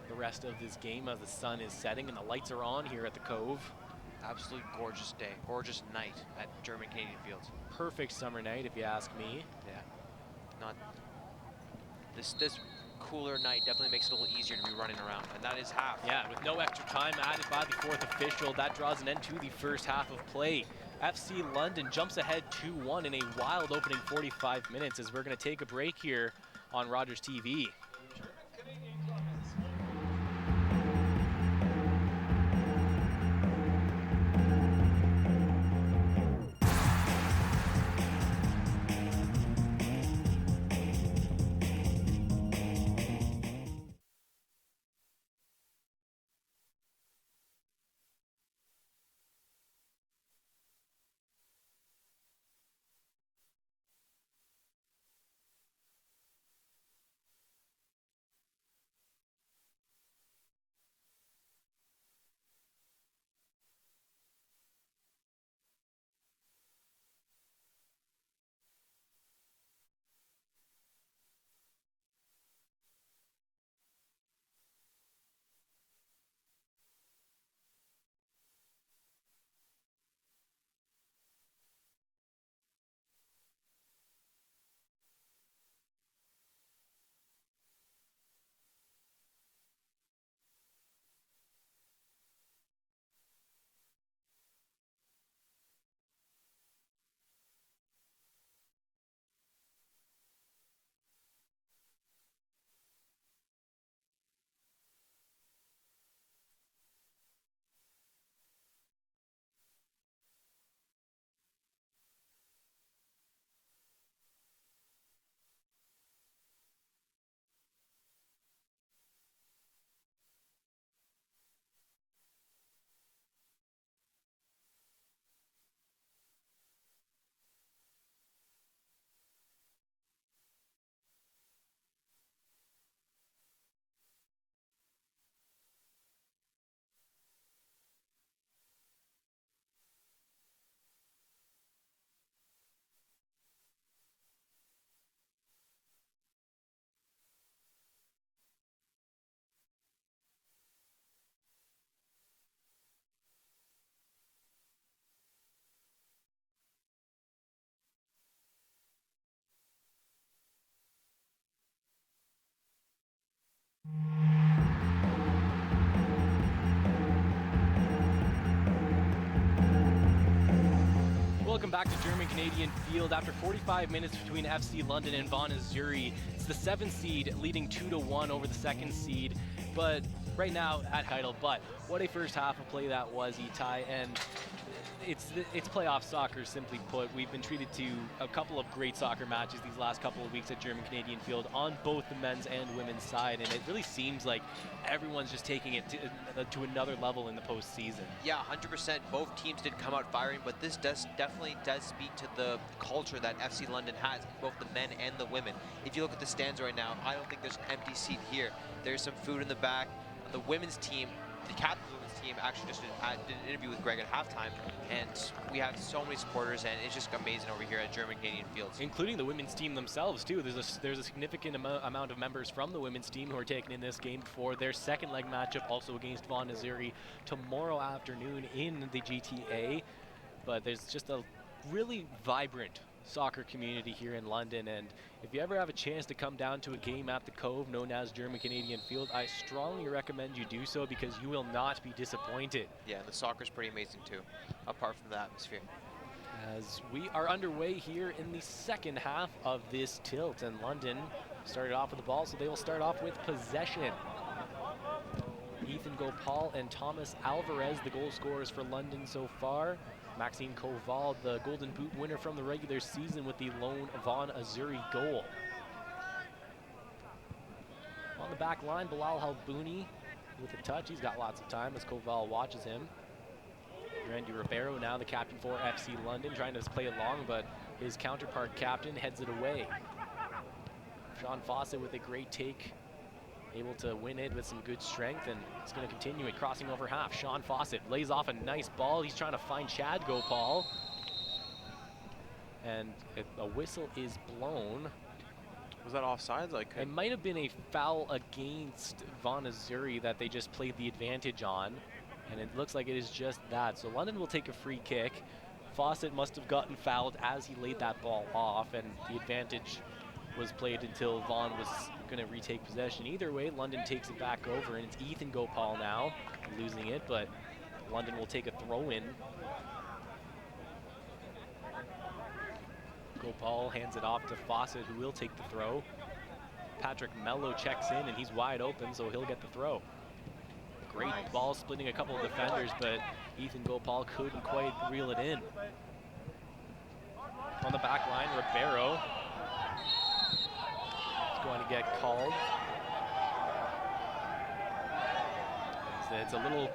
the rest of this game as the sun is setting and the lights are on here at the Cove. Absolute gorgeous day, gorgeous night at German Canadian Fields. Perfect summer night, if you ask me. Yeah, not this cooler night definitely makes it a little easier to be running around, and that is half. Yeah, with no extra time added by the fourth official, that draws an end to the first half of play. FC London jumps ahead 2-1 in a wild opening 45 minutes as we're going to take a break here on Rogers TV. Welcome back to German Canadian Field. After 45 minutes between FC London and Vaughan Azzurri, it's the 7th seed leading 2-1 over the 2nd seed, but right now at title. But what a first half of play that was, Itai, and it's playoff soccer, simply put. We've been treated to a couple of great soccer matches these last couple of weeks at German Canadian Field on both the men's and women's side, and it really seems like everyone's just taking it to another level in the postseason. Yeah, 100%. Both teams did come out firing, but this definitely does speak to the culture that FC London has, both the men and the women. If you look at the stands right now, I don't think there's an empty seat here. There's some food in the back. The women's team, the captain of the women's team, actually just did an interview with Greg at halftime, and we have so many supporters, and it's just amazing over here at German Canadian Fields. Including the women's team themselves, too. There's a significant amount of members from the women's team who are taking in this game for their second leg matchup, also against Vaughan Azzurri tomorrow afternoon in the GTA. But there's just a really vibrant soccer community here in London, and if you ever have a chance to come down to a game at the Cove known as German Canadian Field, I strongly recommend you do so because you will not be disappointed. Yeah, the soccer's pretty amazing too, apart from the atmosphere. As we are underway here in the second half of this tilt, and London started off with the ball, so they will start off with possession. Ethan Gopal and Thomas Alvarez, the goal scorers for London so far. Maxime Koval, the Golden Boot winner from the regular season, with the lone Vaughan Azzurri goal. On the back line, Bilal Halbouni with a touch. He's got lots of time as Koval watches him. Randy Ribeiro now the captain for FC London, trying to play along, but his counterpart captain heads it away. Sean Fawcett with a great take, able to win it with some good strength, and it's going to continue it, crossing over half. Sean Fawcett lays off a nice ball. He's trying to find Chad Gopal, and a whistle is blown. Was that offsides? It might have been a foul against Vaughan Azzurri that they just played the advantage on, and it looks like it is just that. So London will take a free kick. Fawcett must have gotten fouled as he laid that ball off, and the advantage was played until Vaughan was going to retake possession. Either way, London takes it back over, and it's Ethan Gopal now losing it, but London will take a throw in. Gopal hands it off to Fawcett, who will take the throw. Patrick Mello checks in, and he's wide open, so he'll get the throw. Great ball splitting a couple of defenders, but Ethan Gopal couldn't quite reel it in. On the back line, Ribeiro is going to get called. It's a little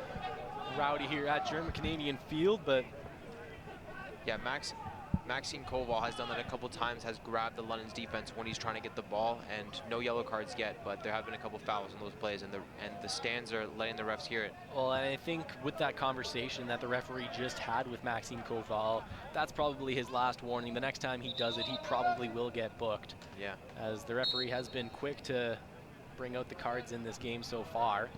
rowdy here at German Canadian Field, but yeah, Maxime Koval has done that a couple times, has grabbed the London's defense when he's trying to get the ball, and no yellow cards yet, but there have been a couple fouls in those plays, and the stands are letting the refs hear it. Well, and I think with that conversation that the referee just had with Maxime Koval, that's probably his last warning. The next time he does it, he probably will get booked. Yeah. As the referee has been quick to bring out the cards in this game so far.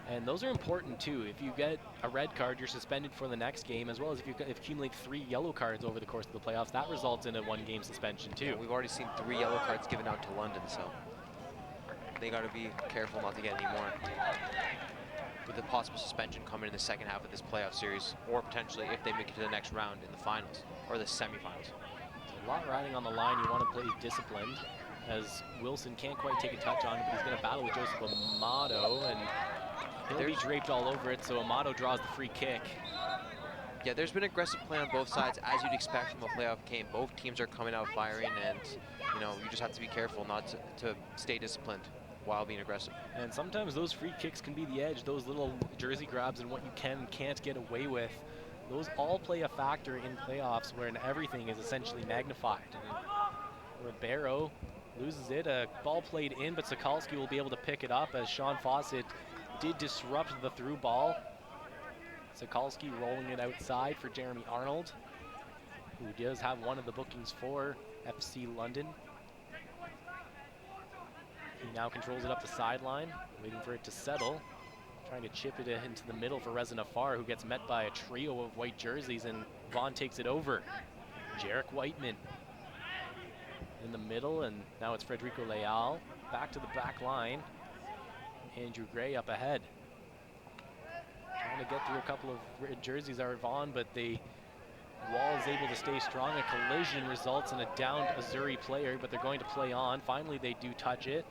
And those are important too. If you get a red card, you're suspended for the next game, as well as if you accumulate 3 yellow cards over the course of the playoffs, that results in a 1-game suspension too. Yeah, we've already seen 3 yellow cards given out to London, so they got to be careful not to get any more. With a possible suspension coming in the second half of this playoff series, or potentially if they make it to the next round in the finals, or the semifinals. A lot riding on the line. You want to play disciplined, as Wilson can't quite take a touch on it, but he's going to battle with Joseph Amato, and he'll be draped all over it, so Amato draws the free kick. Yeah, there's been aggressive play on both sides, as you'd expect from a playoff game. Both teams are coming out firing, and you just have to be careful not to stay disciplined while being aggressive. And sometimes those free kicks can be the edge, those little jersey grabs and what you can and can't get away with. Those all play a factor in playoffs where everything is essentially magnified. And Ribeiro loses it, a ball played in, but Sokolsky will be able to pick it up as Sean Fawcett did disrupt the through ball. Sokolsky rolling it outside for Jeremy Arnold, who does have one of the bookings for FC London. He now controls it up the sideline, waiting for it to settle, trying to chip it into the middle for Reza Nafar, who gets met by a trio of white jerseys, and Vaughan takes it over. Jarek Whiteman in the middle, and now it's Federico Leal back to the back line. Andrew Gray up ahead. Trying to get through a couple of red jerseys are Vaughan, but the wall is able to stay strong. A collision results in a downed Azzurri player, but they're going to play on. Finally, they do touch it.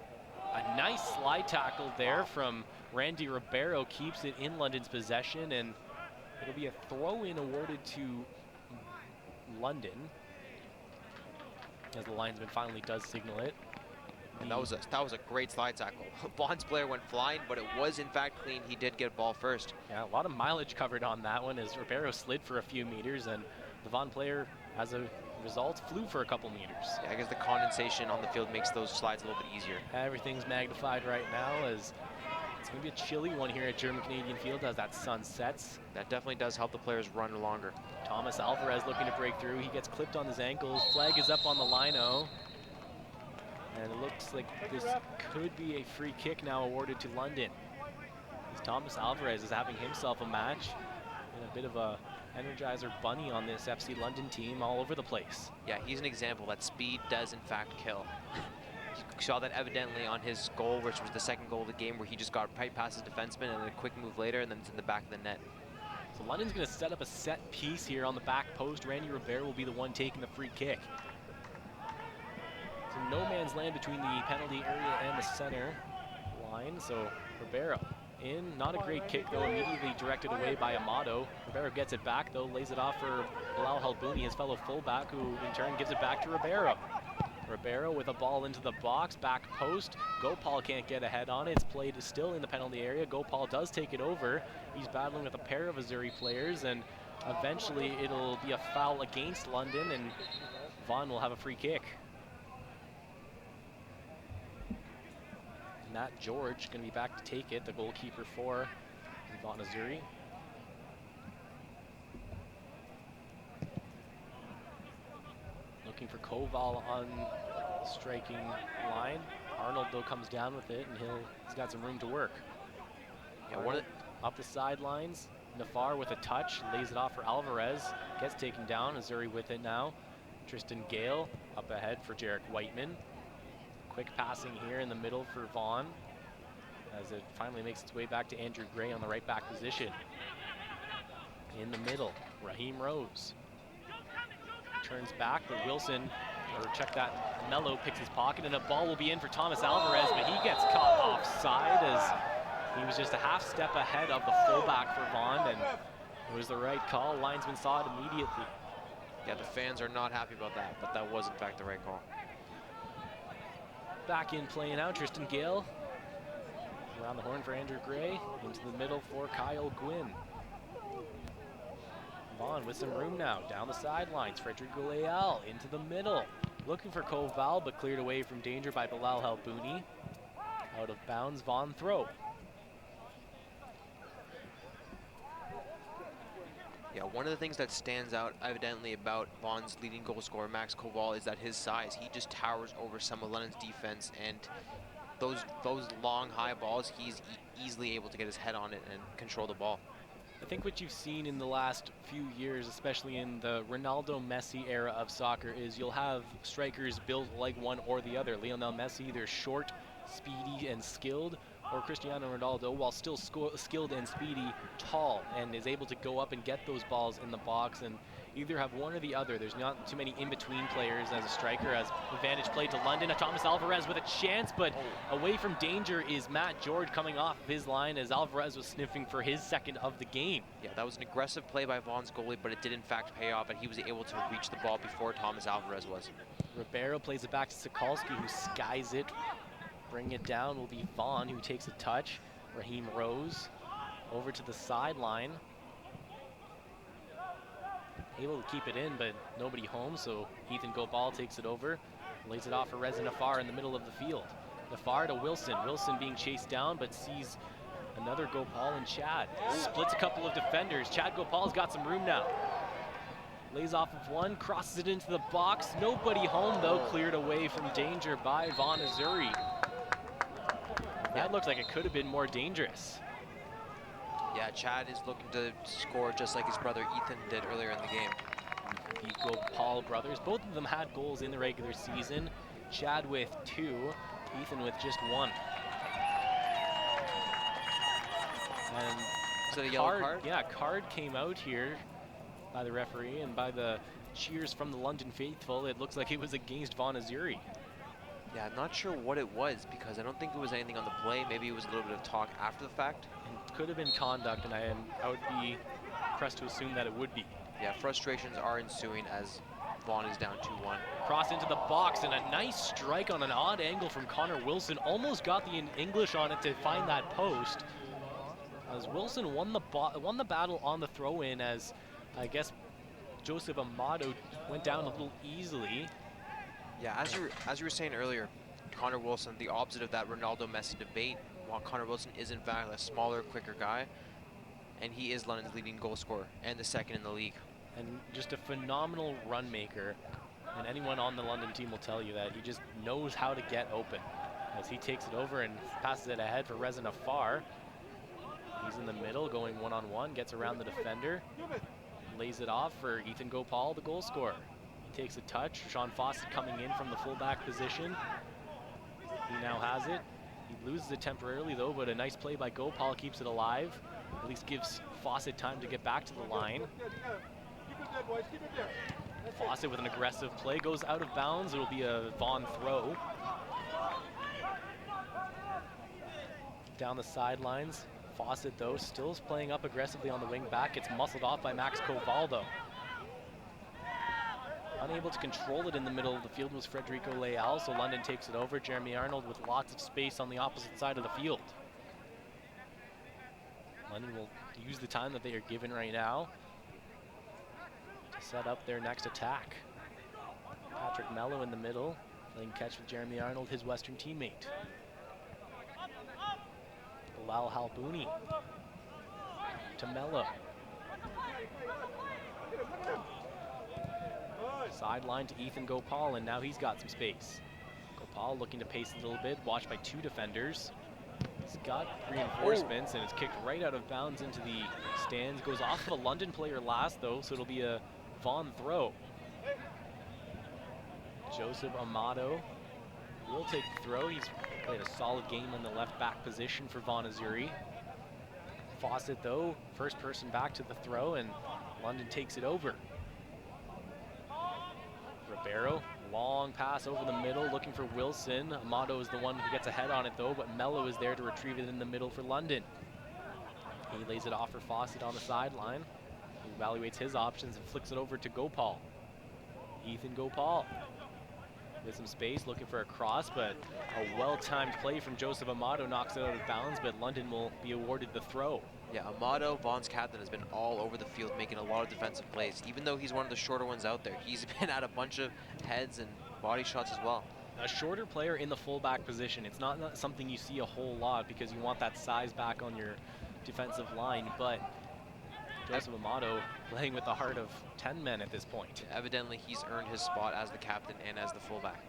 A nice slide tackle there from Randy Ribeiro keeps it in London's possession, and it'll be a throw-in awarded to London, as the linesman finally does signal it. That was a great slide tackle. Vaughan's player went flying, but it was in fact clean. He did get ball first. Yeah, a lot of mileage covered on that one as Ribeiro slid for a few meters, and the Vaughan player, as a result, flew for a couple meters. Yeah, I guess the condensation on the field makes those slides a little bit easier. Everything's magnified right now, as it's going to be a chilly one here at German Canadian Field as that sun sets. That definitely does help the players run longer. Thomas Alvarez looking to break through. He gets clipped on his ankles. Flag is up on the lino. And it looks like this could be a free kick now awarded to London, as Thomas Alvarez is having himself a match, and a bit of a Energizer bunny on this FC London team all over the place. Yeah, he's an example that speed does in fact kill. You saw that evidently on his goal, which was the second goal of the game, where he just got right past his defenseman and then a quick move later, and then it's in the back of the net. So London's going to set up a set piece here on the back post. Randy Ribeiro will be the one taking the free kick. So no man's land between the penalty area and the center line. So Ribeiro in, not a great kick though, immediately directed away by Amato. Ribeiro gets it back though, lays it off for Bilal Halbouni, his fellow fullback, who in turn gives it back to Ribeiro. Ribeiro with a ball into the box, back post. Gopal can't get ahead on it. It's played still in the penalty area. Gopal does take it over. He's battling with a pair of Azzurri players, and eventually it'll be a foul against London, and Vaughan will have a free kick. Matt George going to be back to take it, the goalkeeper for Vaughan Azzurri. Looking for Koval on the striking line. Arnold, though, comes down with it, and he's got some room to work. Yeah, Arnold up the sidelines. Nafar with a touch, lays it off for Alvarez. Gets taken down. Azzurri with it now. Tristan Gale up ahead for Jarek Whiteman. Quick passing here in the middle for Vaughan as it finally makes its way back to Andrew Gray on the right back position. In the middle, Raheem Rose turns back, but Wilson, or check that, Mello picks his pocket, and a ball will be in for Thomas Alvarez, but he gets caught offside as he was just a half step ahead of the fullback for Vaughan, and it was the right call. Linesman saw it immediately. Yeah, the fans are not happy about that, but that was in fact the right call. Back in play now, Tristan Gale. Around the horn for Andrew Gray. Into the middle for Kyle Gwynn. Vaughan with some room now. Down the sidelines, Frederico Leal into the middle. Looking for Koval, but cleared away from danger by Bilal Halbouni. Out of bounds, Vaughan throw. Yeah, one of the things that stands out evidently about Vaughan's leading goal scorer, Max Koval, is that his size. He just towers over some of London's defense, and those long, high balls, he's easily able to get his head on it and control the ball. I think what you've seen in the last few years, especially in the Ronaldo-Messi era of soccer, is you'll have strikers built like one or the other. Lionel Messi, either short, speedy, and skilled, or Cristiano Ronaldo, while still skilled and speedy, tall, and is able to go up and get those balls in the box and either have one or the other. There's not too many in-between players as a striker. As advantage play to London, Thomas Alvarez with a chance, but away from danger is Matt George coming off of his line as Alvarez was sniffing for his second of the game. Yeah, that was an aggressive play by Vaughan's goalie, but it did in fact pay off, and he was able to reach the ball before Thomas Alvarez was. Ribeiro plays it back to Sokolsky, who skies it. Bring it down will be Vaughan, who takes a touch. Raheem Rose over to the sideline. Able to keep it in, but nobody home, so Ethan Gopal takes it over. Lays it off for Reza Nafar in the middle of the field. Nafar to Wilson. Wilson being chased down, but sees another Gopal and Chad. Splits a couple of defenders. Chad Gopal's got some room now. Lays off of one, crosses it into the box. Nobody home, though, cleared away from danger by Vaughan Azzurri. That looks like it could have been more dangerous. Yeah, Chad is looking to score just like his brother Ethan did earlier in the game. The Gopal brothers, both of them had goals in the regular season. Chad with 2, Ethan with just 1. And is that a yellow card? Yeah, card came out here by the referee, and by the cheers from the London faithful, it looks like it was against Vaughan Azzurri. Yeah, I'm not sure what it was, because I don't think it was anything on the play. Maybe it was a little bit of talk after the fact. It could have been conduct, and I would be pressed to assume that it would be. Yeah, frustrations are ensuing as Vaughan is down 2-1. Cross into the box, and a nice strike on an odd angle from Connor Wilson. Almost got the English on it to find that post. As Wilson won the battle on the throw-in, as I guess Joseph Amado went down a little easily. Yeah, as you were saying earlier, Connor Wilson, the opposite of that Ronaldo-Messi debate, while Connor Wilson is in fact a smaller, quicker guy, and he is London's leading goal scorer and the second in the league. And just a phenomenal run maker, and anyone on the London team will tell you that he just knows how to get open. As he takes it over and passes it ahead for Reza Nafar. He's in the middle, going one-on-one, gets around the defender, lays it off for Ethan Gopal, the goal scorer. He takes a touch. Sean Fawcett coming in from the fullback position. He now has it. He loses it temporarily though, but a nice play by Gopal keeps it alive. At least gives Fawcett time to get back to the line. Fawcett with an aggressive play goes out of bounds. It'll be a Vaughan throw. Down the sidelines. Fawcett though still playing up aggressively on the wing back. Gets muscled off by Max Koval though. Unable to control it in the middle of the field was Frederico Leal, so London takes it over. Jeremy Arnold with lots of space on the opposite side of the field. London will use the time that they are given right now to set up their next attack. Patrick Mello in the middle, playing catch with Jeremy Arnold, his Western teammate. Bilal Halbouni to Mello. Sideline to Ethan Gopal, and now he's got some space. Gopal looking to pace a little bit, watched by 2 defenders. He's got reinforcements, and it's kicked right out of bounds into the stands. Goes off of a London player last, though, so it'll be a Vaughan throw. Joseph Amato will take the throw. He's played a solid game in the left back position for Vaughan Azzurri. Fawcett, though, first person back to the throw, and London takes it over. Ribeiro, long pass over the middle, looking for Wilson. Amato is the one who gets ahead on it, though, but Mello is there to retrieve it in the middle for London. He lays it off for Fawcett on the sideline. He evaluates his options and flicks it over to Gopal. Ethan Gopal with some space, looking for a cross, but a well-timed play from Joseph Amato knocks it out of bounds, but London will be awarded the throw. Yeah, Amato, Vaughan's captain, has been all over the field making a lot of defensive plays. Even though he's one of the shorter ones out there, he's been at a bunch of heads and body shots as well. A shorter player in the fullback position, it's not something you see a whole lot because you want that size back on your defensive line, but Joseph Amato playing with the heart of 10 men at this point. Evidently, he's earned his spot as the captain and as the fullback.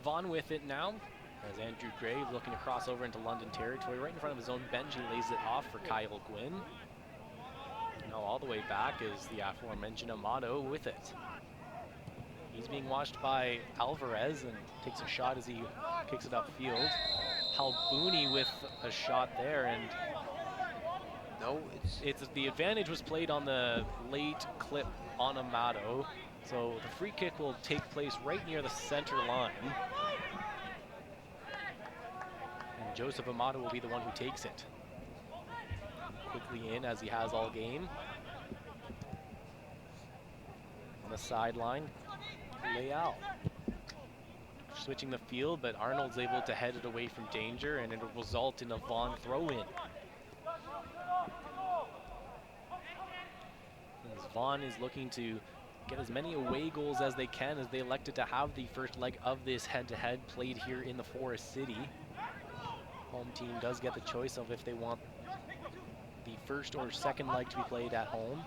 Vaughan with it now, as Andrew Gray looking to cross over into London territory. Right in front of his own bench, he lays it off for Kyle Gwynn. Now all the way back is the aforementioned Amato with it. He's being watched by Alvarez and takes a shot as he kicks it upfield. Halbouni with a shot there, and no, it's the advantage was played on the late clip on Amato, so the free kick will take place right near the center line. And Joseph Amato will be the one who takes it. Quickly in, as he has all game. On the sideline, Leal switching the field, but Arnold's able to head it away from danger, and it'll result in a Vaughan throw-in. As Vaughan is looking to get as many away goals as they can, as they elected to have the first leg of this head-to-head played here in the Forest City. Home team does get the choice of if they want the first or second leg to be played at home.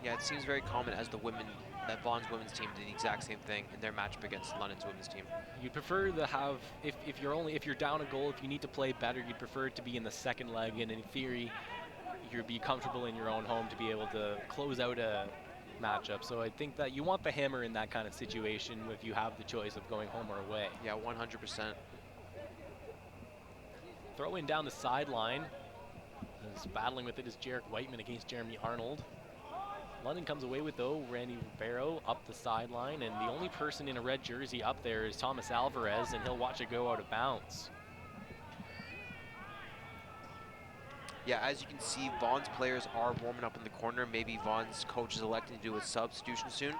Yeah, it seems very common as the women, that Vaughan's women's team did the exact same thing in their matchup against London's women's team. You'd prefer to have, if you're down a goal, if you need to play better, you'd prefer it to be in the second leg, and in theory, you'd be comfortable in your own home to be able to close out a matchup. So I think that you want the hammer in that kind of situation if you have the choice of going home or away. Yeah, 100%. Throw in down the sideline. As battling with it is Jarek Whiteman against Jeremy Arnold. London comes away with, though, Randy Ribeiro up the sideline, and the only person in a red jersey up there is Thomas Alvarez, and he'll watch it go out of bounds. Yeah, as you can see, Vaughan's players are warming up in the corner. Maybe Vaughan's coach is electing to do a substitution soon.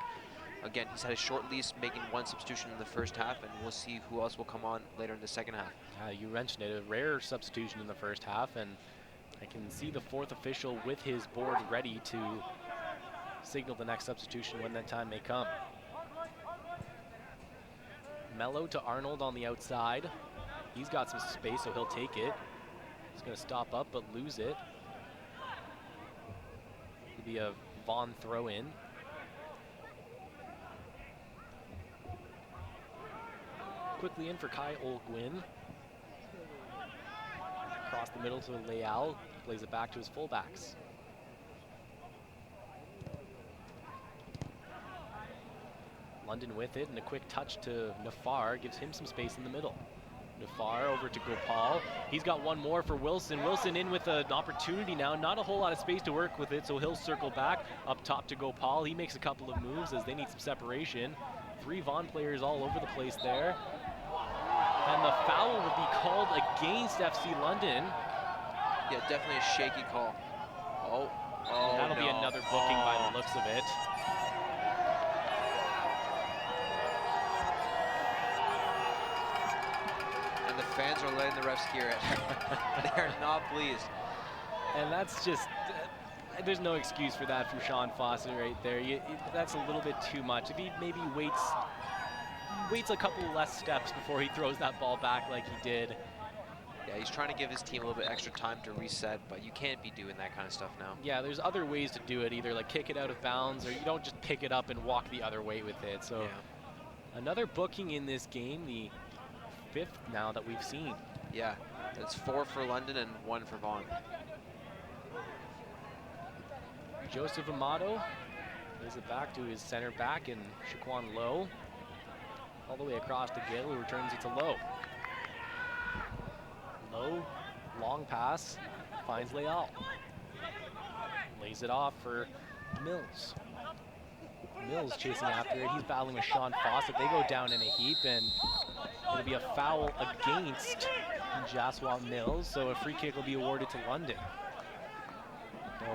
Again, he's had a short lease, making 1 substitution in the first half, and we'll see who else will come on later in the second half. You mentioned it, a rare substitution in the first half, and I can see the 4th official with his board ready to signal the next substitution when that time may come. Mello to Arnold on the outside. He's got some space, so he'll take it. He's going to stop up but lose it. It'll be a Vaughan throw-in. Quickly in for Kyle Gwynn. Across the middle to Leal. Plays it back to his fullbacks. London with it, and a quick touch to Nafar gives him some space in the middle. Nafar over to Gopal. He's got one more for Wilson. Wilson in with an opportunity now. Not a whole lot of space to work with it, so he'll circle back up top to Gopal. He makes a couple of moves as they need some separation. 3 Vaughan players all over the place there. And the foul will be called against FC London. Yeah, definitely a shaky call. Oh, that'll be another booking by the looks of it. And the fans are letting the refs hear it. They're not pleased. And that's just, there's no excuse for that from Sean Fawcett right there. That's a little bit too much. If he maybe waits a couple less steps before he throws that ball back like he did. Yeah, he's trying to give his team a little bit extra time to reset, but you can't be doing that kind of stuff now. Yeah, there's other ways to do it, either like kick it out of bounds, or you don't just pick it up and walk the other way with it. So another booking in this game, the 5th now that we've seen. Yeah, it's 4 for London and 1 for Vaughan. Joseph Amato lays it back to his center back and Shaquan Lowe. All the way across to Gill, who returns it to Lowe. Lowe, long pass, finds Leal. Lays it off for Mills. Mills chasing after it. He's battling with Sean Fawcett. They go down in a heap, and it'll be a foul against Jaswant Mills, so a free kick will be awarded to London. So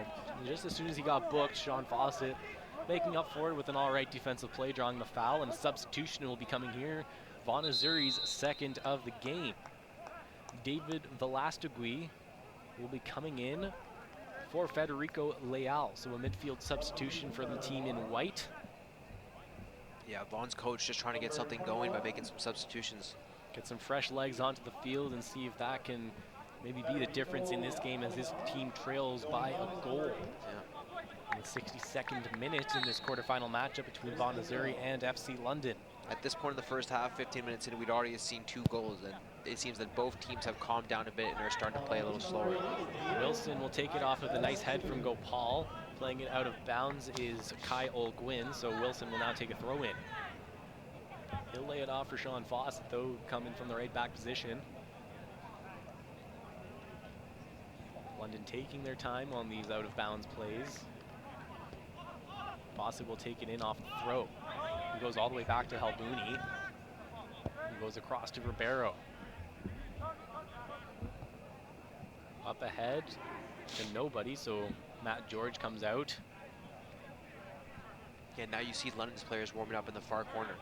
just as soon as he got booked, Sean Fawcett making up for it with an all-right defensive play, drawing the foul, and a substitution will be coming here. Vaughan Azzurri's 2nd of the game. David Velastegui will be coming in for Federico Leal, so a midfield substitution for the team in white. Yeah, Vaughan's coach just trying to get something going by making some substitutions. Get some fresh legs onto the field and see if that can maybe be the difference in this game as his team trails by a goal. In the 62nd minute in this quarterfinal matchup between Vaughan Azzurri and FC London. At this point in the first half, 15 minutes in, we'd already seen 2 goals, and it seems that both teams have calmed down a bit and are starting to play a little slower. Wilson will take it off with a nice head from Gopal. Playing it out of bounds is Kai Olguin, so Wilson will now take a throw in. He'll lay it off for Sean Fawcett, though, coming from the right back position. London taking their time on these out of bounds plays. Fawcett will take it in off the throw. He goes all the way back to Halbouni. He goes across to Ribeiro. Up ahead to nobody, so Matt George comes out. Yeah, now you see London's players warming up in the far corner.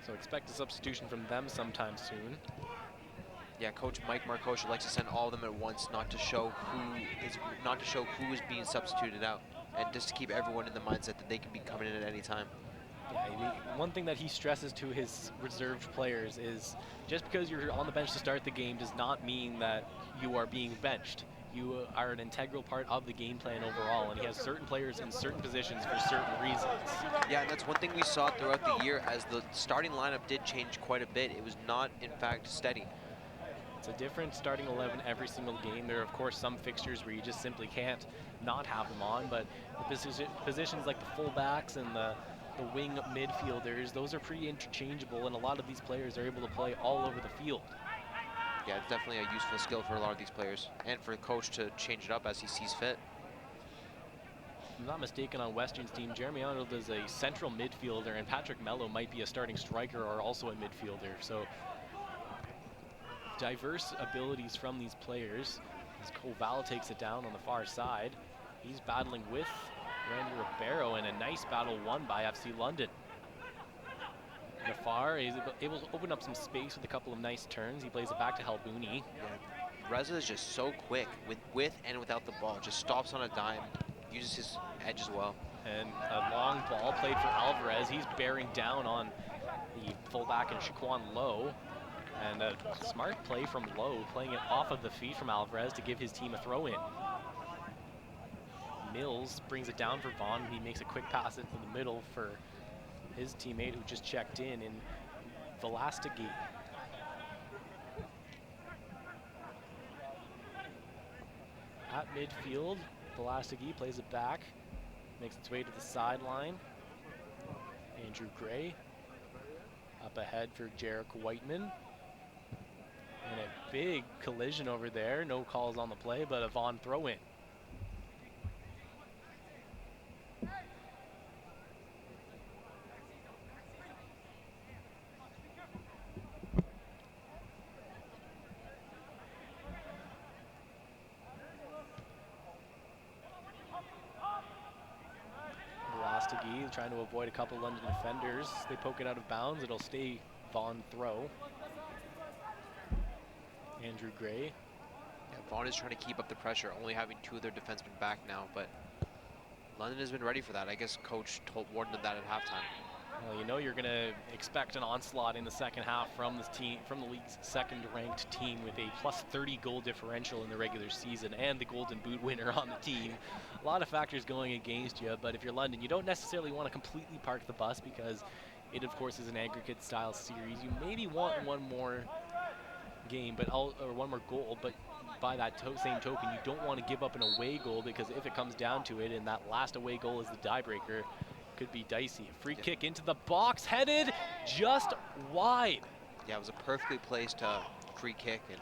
So expect a substitution from them sometime soon. Yeah, Coach Mike Marcocha likes to send all of them at once, not to show who is being substituted out, and just to keep everyone in the mindset that they can be coming in at any time. Yeah, one thing that he stresses to his reserved players is just because you're on the bench to start the game does not mean that you are being benched. You are an integral part of the game plan overall, and he has certain players in certain positions for certain reasons. Yeah, and that's one thing we saw throughout the year as the starting lineup did change quite a bit. It was not, in fact, steady. It's a different starting 11 every single game. There are, of course, some fixtures where you just simply can't not have them on, but the positions like the fullbacks and the wing midfielders, those are pretty interchangeable, and a lot of these players are able to play all over the field. Yeah, it's definitely a useful skill for a lot of these players, and for the coach to change it up as he sees fit. If I'm not mistaken, on Western's team, Jeremy Arnold is a central midfielder, and Patrick Mello might be a starting striker or also a midfielder. So diverse abilities from these players. As Koval takes it down on the far side, he's battling with Randy Ribeiro, and a nice battle won by FC London. Nafar is able to open up some space with a couple of nice turns. He plays it back to Halbouni. Yeah, Reza is just so quick with and without the ball. Just stops on a dime, uses his edge as well. And a long ball played for Alvarez. He's bearing down on the fullback and Shaquan Lowe. And a smart play from Lowe, playing it off of the feet from Alvarez to give his team a throw in. Mills brings it down for Vaughan. He makes a quick pass into the middle for his teammate who just checked in Velastegui. At midfield, Velastegui plays it back, makes its way to the sideline. Andrew Gray up ahead for Jarek Whiteman. And a big collision over there. No calls on the play, but a Vaughan throw-in. Velastegui trying to avoid a couple London defenders. They poke it out of bounds. It'll stay Vaughan throw. Andrew Gray. Yeah, Vaughan is trying to keep up the pressure, only having 2 of their defensemen back now, but London has been ready for that. I guess coach warned them that at halftime. Well, you know you're going to expect an onslaught in the second half from this team, from the league's second-ranked team with a plus 30 goal differential in the regular season and the Golden Boot winner on the team. A lot of factors going against you, but if you're London, you don't necessarily want to completely park the bus because it, of course, is an aggregate-style series. You maybe want one more game, or one more goal, but by that same token, you don't want to give up an away goal because if it comes down to it and that last away goal is the tiebreaker, could be dicey. A free kick into the box, headed just wide. Yeah, it was a perfectly placed free kick, and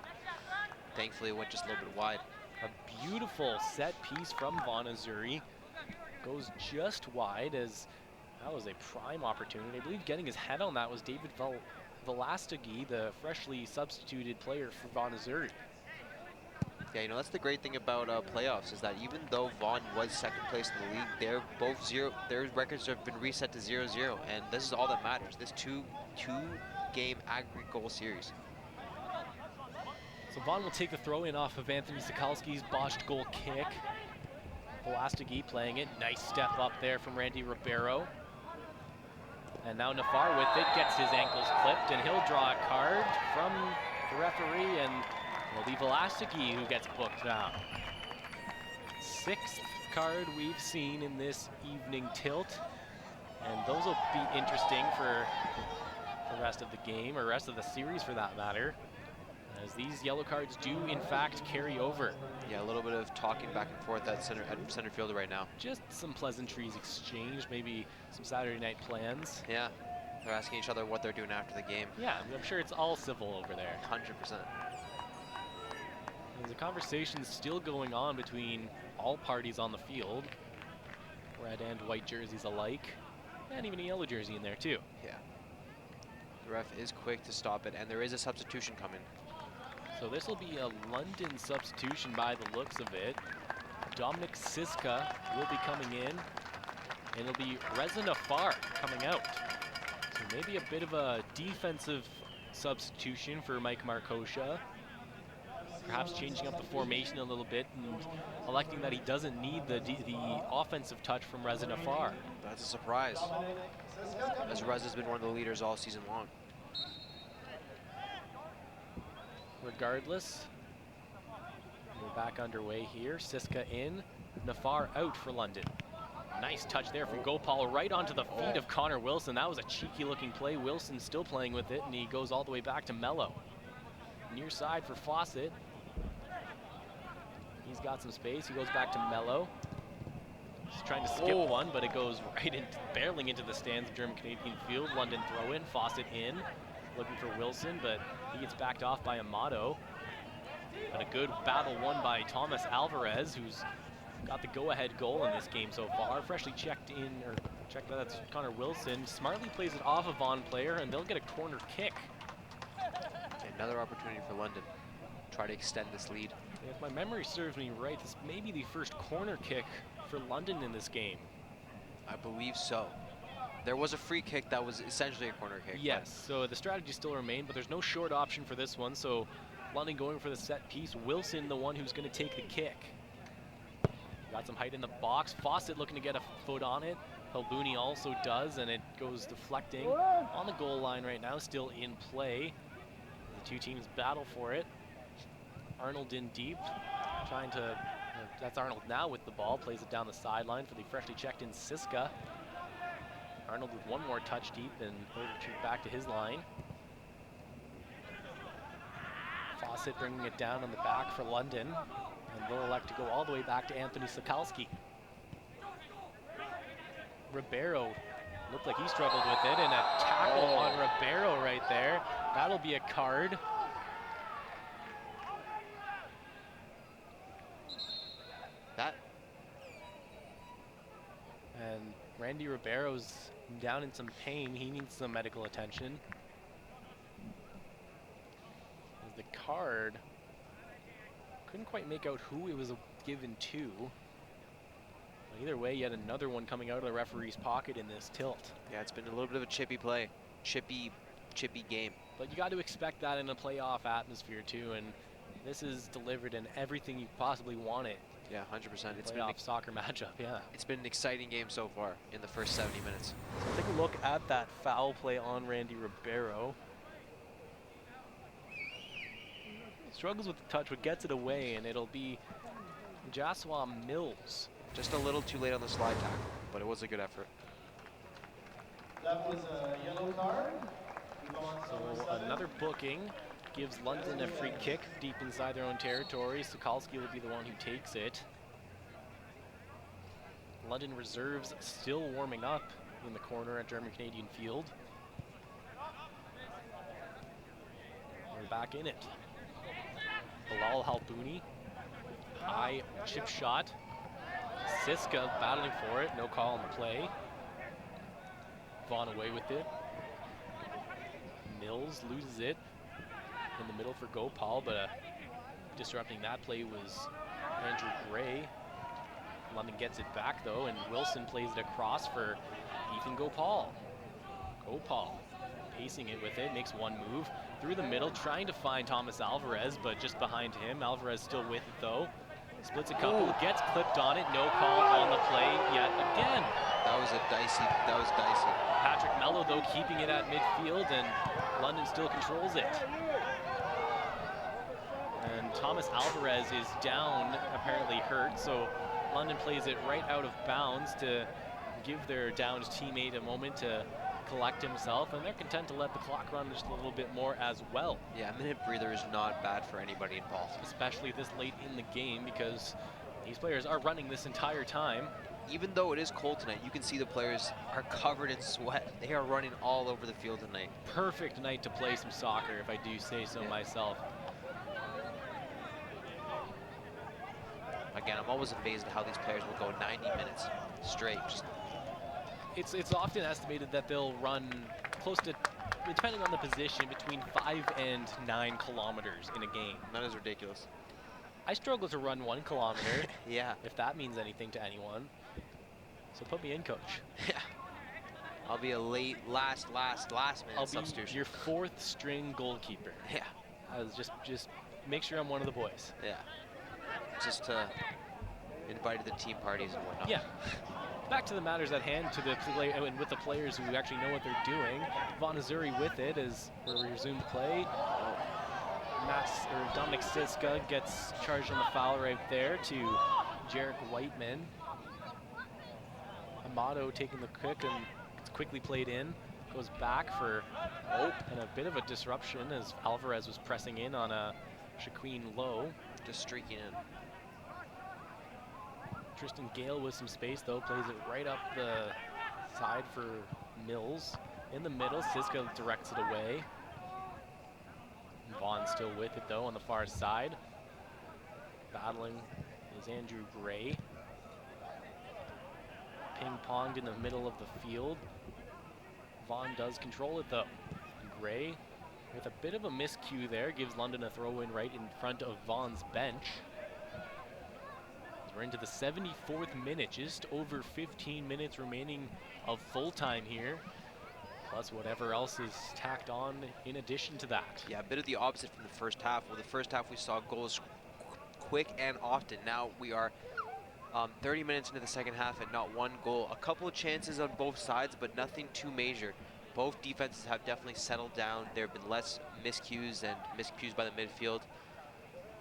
thankfully it went just a little bit wide. A beautiful set piece from Vaughan Azzurri. Goes just wide, as that was a prime opportunity. I believe getting his head on that was David Velastegui, the freshly substituted player for Vaughan Azzurri. Yeah, you know, that's the great thing about playoffs is that even though Vaughan was second place in the league, they're both their records have been reset to 0-0, and this is all that matters. This two-game aggregate goal series. So Vaughan will take the throw in off of Anthony Sokalski's botched goal kick. Velastegui playing it. Nice step up there from Randy Ribeiro. And now Nafar with it, gets his ankles clipped, and he'll draw a card from the referee, and it'll be Velastegui who gets booked now. Sixth card we've seen in this evening tilt, and those will be interesting for the rest of the game, or rest of the series for that matter, as these yellow cards do in fact carry over. Yeah, a little bit of talking back and forth at center field right now. Just some pleasantries exchanged, maybe some Saturday night plans. Yeah, they're asking each other what they're doing after the game. Yeah, I'm sure it's all civil over there. 100%. There's a conversation still going on between all parties on the field, red and white jerseys alike, and even a yellow jersey in there too. Yeah. The ref is quick to stop it, and there is a substitution coming. So this will be a London substitution by the looks of it. Dominic Siska will be coming in, and it'll be Reza Nafar coming out. So maybe a bit of a defensive substitution for Mike Markosha. Perhaps changing up the formation a little bit and electing that he doesn't need the offensive touch from Reza Nafar. That's a surprise, as Reza's been one of the leaders all season long. Regardless, we're back underway here. Siska in, Nafar out for London. Nice touch there from Gopal right onto the feet of Connor Wilson. That was a cheeky looking play. Wilson still playing with it, and he goes all the way back to Mello. Near side for Fawcett. He's got some space. He goes back to Mello. He's trying to skip one, but it goes right into, barreling into the stands of German-Canadian field. London throw in, Fawcett in, looking for Wilson, but he gets backed off by Amato. And a good battle won by Thomas Alvarez, who's got the go-ahead goal in this game so far. Freshly checked in, or checked out, that's Connor Wilson. Smartly plays it off a Vaughan player, and they'll get a corner kick. Another opportunity for London. Try to extend this lead. If my memory serves me right, this may be the first corner kick for London in this game. I believe so. There was a free kick that was essentially a corner kick. Yes, so the strategy still remained, but there's no short option for this one, so London going for the set piece. Wilson, the one who's going to take the kick. Got some height in the box. Fawcett looking to get a foot on it. Helbuni also does, and it goes deflecting on the goal line right now, still in play. The two teams battle for it. Arnold in deep, trying to, that's Arnold now with the ball, plays it down the sideline for the freshly checked in Siska. Arnold with one more touch deep, and he'll retreat back to his line. Fawcett bringing it down on the back for London, and they'll elect to go all the way back to Anthony Sokalski. Ribeiro looked like he struggled with it, and a tackle on Ribeiro right there. That'll be a card. And Randy Ribeiro's down in some pain. He needs some medical attention. As the card, couldn't quite make out who it was given to. But either way, yet another one coming out of the referee's pocket in this tilt. Yeah, it's been a little bit of a chippy play, chippy game. But you got to expect that in a playoff atmosphere too, and this is delivered in everything you possibly want it Yeah, 100%. Playoff soccer matchup, yeah. It's been an exciting game so far in the first 70 minutes. So take a look at that foul play on Randy Ribeiro. Struggles with the touch, but gets it away, and it'll be Joshua Mills. Just a little too late on the slide tackle, but it was a good effort. That was a yellow card. So another booking gives London a free kick deep inside their own territory. Sokolsky will be the one who takes it. London reserves still warming up in the corner at German Canadian Field. We're back in it. Bilal Halbouni, high chip shot. Siska battling for it, no call on the play. Vaughan away with it. Mills loses it in the middle for Gopal, but disrupting that play was Andrew Gray. London gets it back though, and Wilson plays it across for Ethan Gopal. Gopal pacing it with it, makes one move through the middle, trying to find Thomas Alvarez, but just behind him. Alvarez still with it though. Splits a couple, gets clipped on it, no call on the play yet again. That was dicey. Patrick Mello though keeping it at midfield, and London still controls it. And Thomas Alvarez is down, apparently hurt, so London plays it right out of bounds to give their downed teammate a moment to collect himself, and they're content to let the clock run just a little bit more as well. Yeah, a minute breather is not bad for anybody involved. Especially this late in the game, because these players are running this entire time. Even though it is cold tonight, you can see the players are covered in sweat. They are running all over the field tonight. Perfect night to play some soccer, if I do say so myself. Again, I'm always amazed at how these players will go 90 minutes straight. It's often estimated that they'll run close to, depending on the position, between 5 and 9 kilometers in a game. That is ridiculous. I struggle to run 1 kilometer. Yeah. If that means anything to anyone. So put me in, coach. Yeah. I'll be a last minute substitution. Your 4th string goalkeeper. Yeah. Just make sure I'm one of the boys. Yeah. Just invited to the team parties and whatnot. Yeah. Back to the matters at hand, to the play, and with the players who actually know what they're doing. Vaughan Azzurri with it as we resume play. Dominic Siska gets charged on the foul right there to Jarek Whiteman. Amato taking the kick, and it's quickly played in. Goes back for and a bit of a disruption as Alvarez was pressing in on a Shaqueen Lowe. Just streaking in. Tristan Gale with some space though, plays it right up the side for Mills. In the middle, Siska directs it away. Vaughan still with it though on the far side. Battling is Andrew Gray. Ping-ponged in the middle of the field. Vaughan does control it though. Gray, with a bit of a miscue there, gives London a throw-in right in front of Vaughan's bench. We're into the 74th minute, just over 15 minutes remaining of full time here, plus whatever else is tacked on in addition to that. Yeah, a bit of the opposite from the first half. Well, the first half we saw goals quick and often. Now we are 30 minutes into the second half and not one goal. A couple of chances on both sides, but nothing too major. Both defenses have definitely settled down. There have been less miscues by the midfield.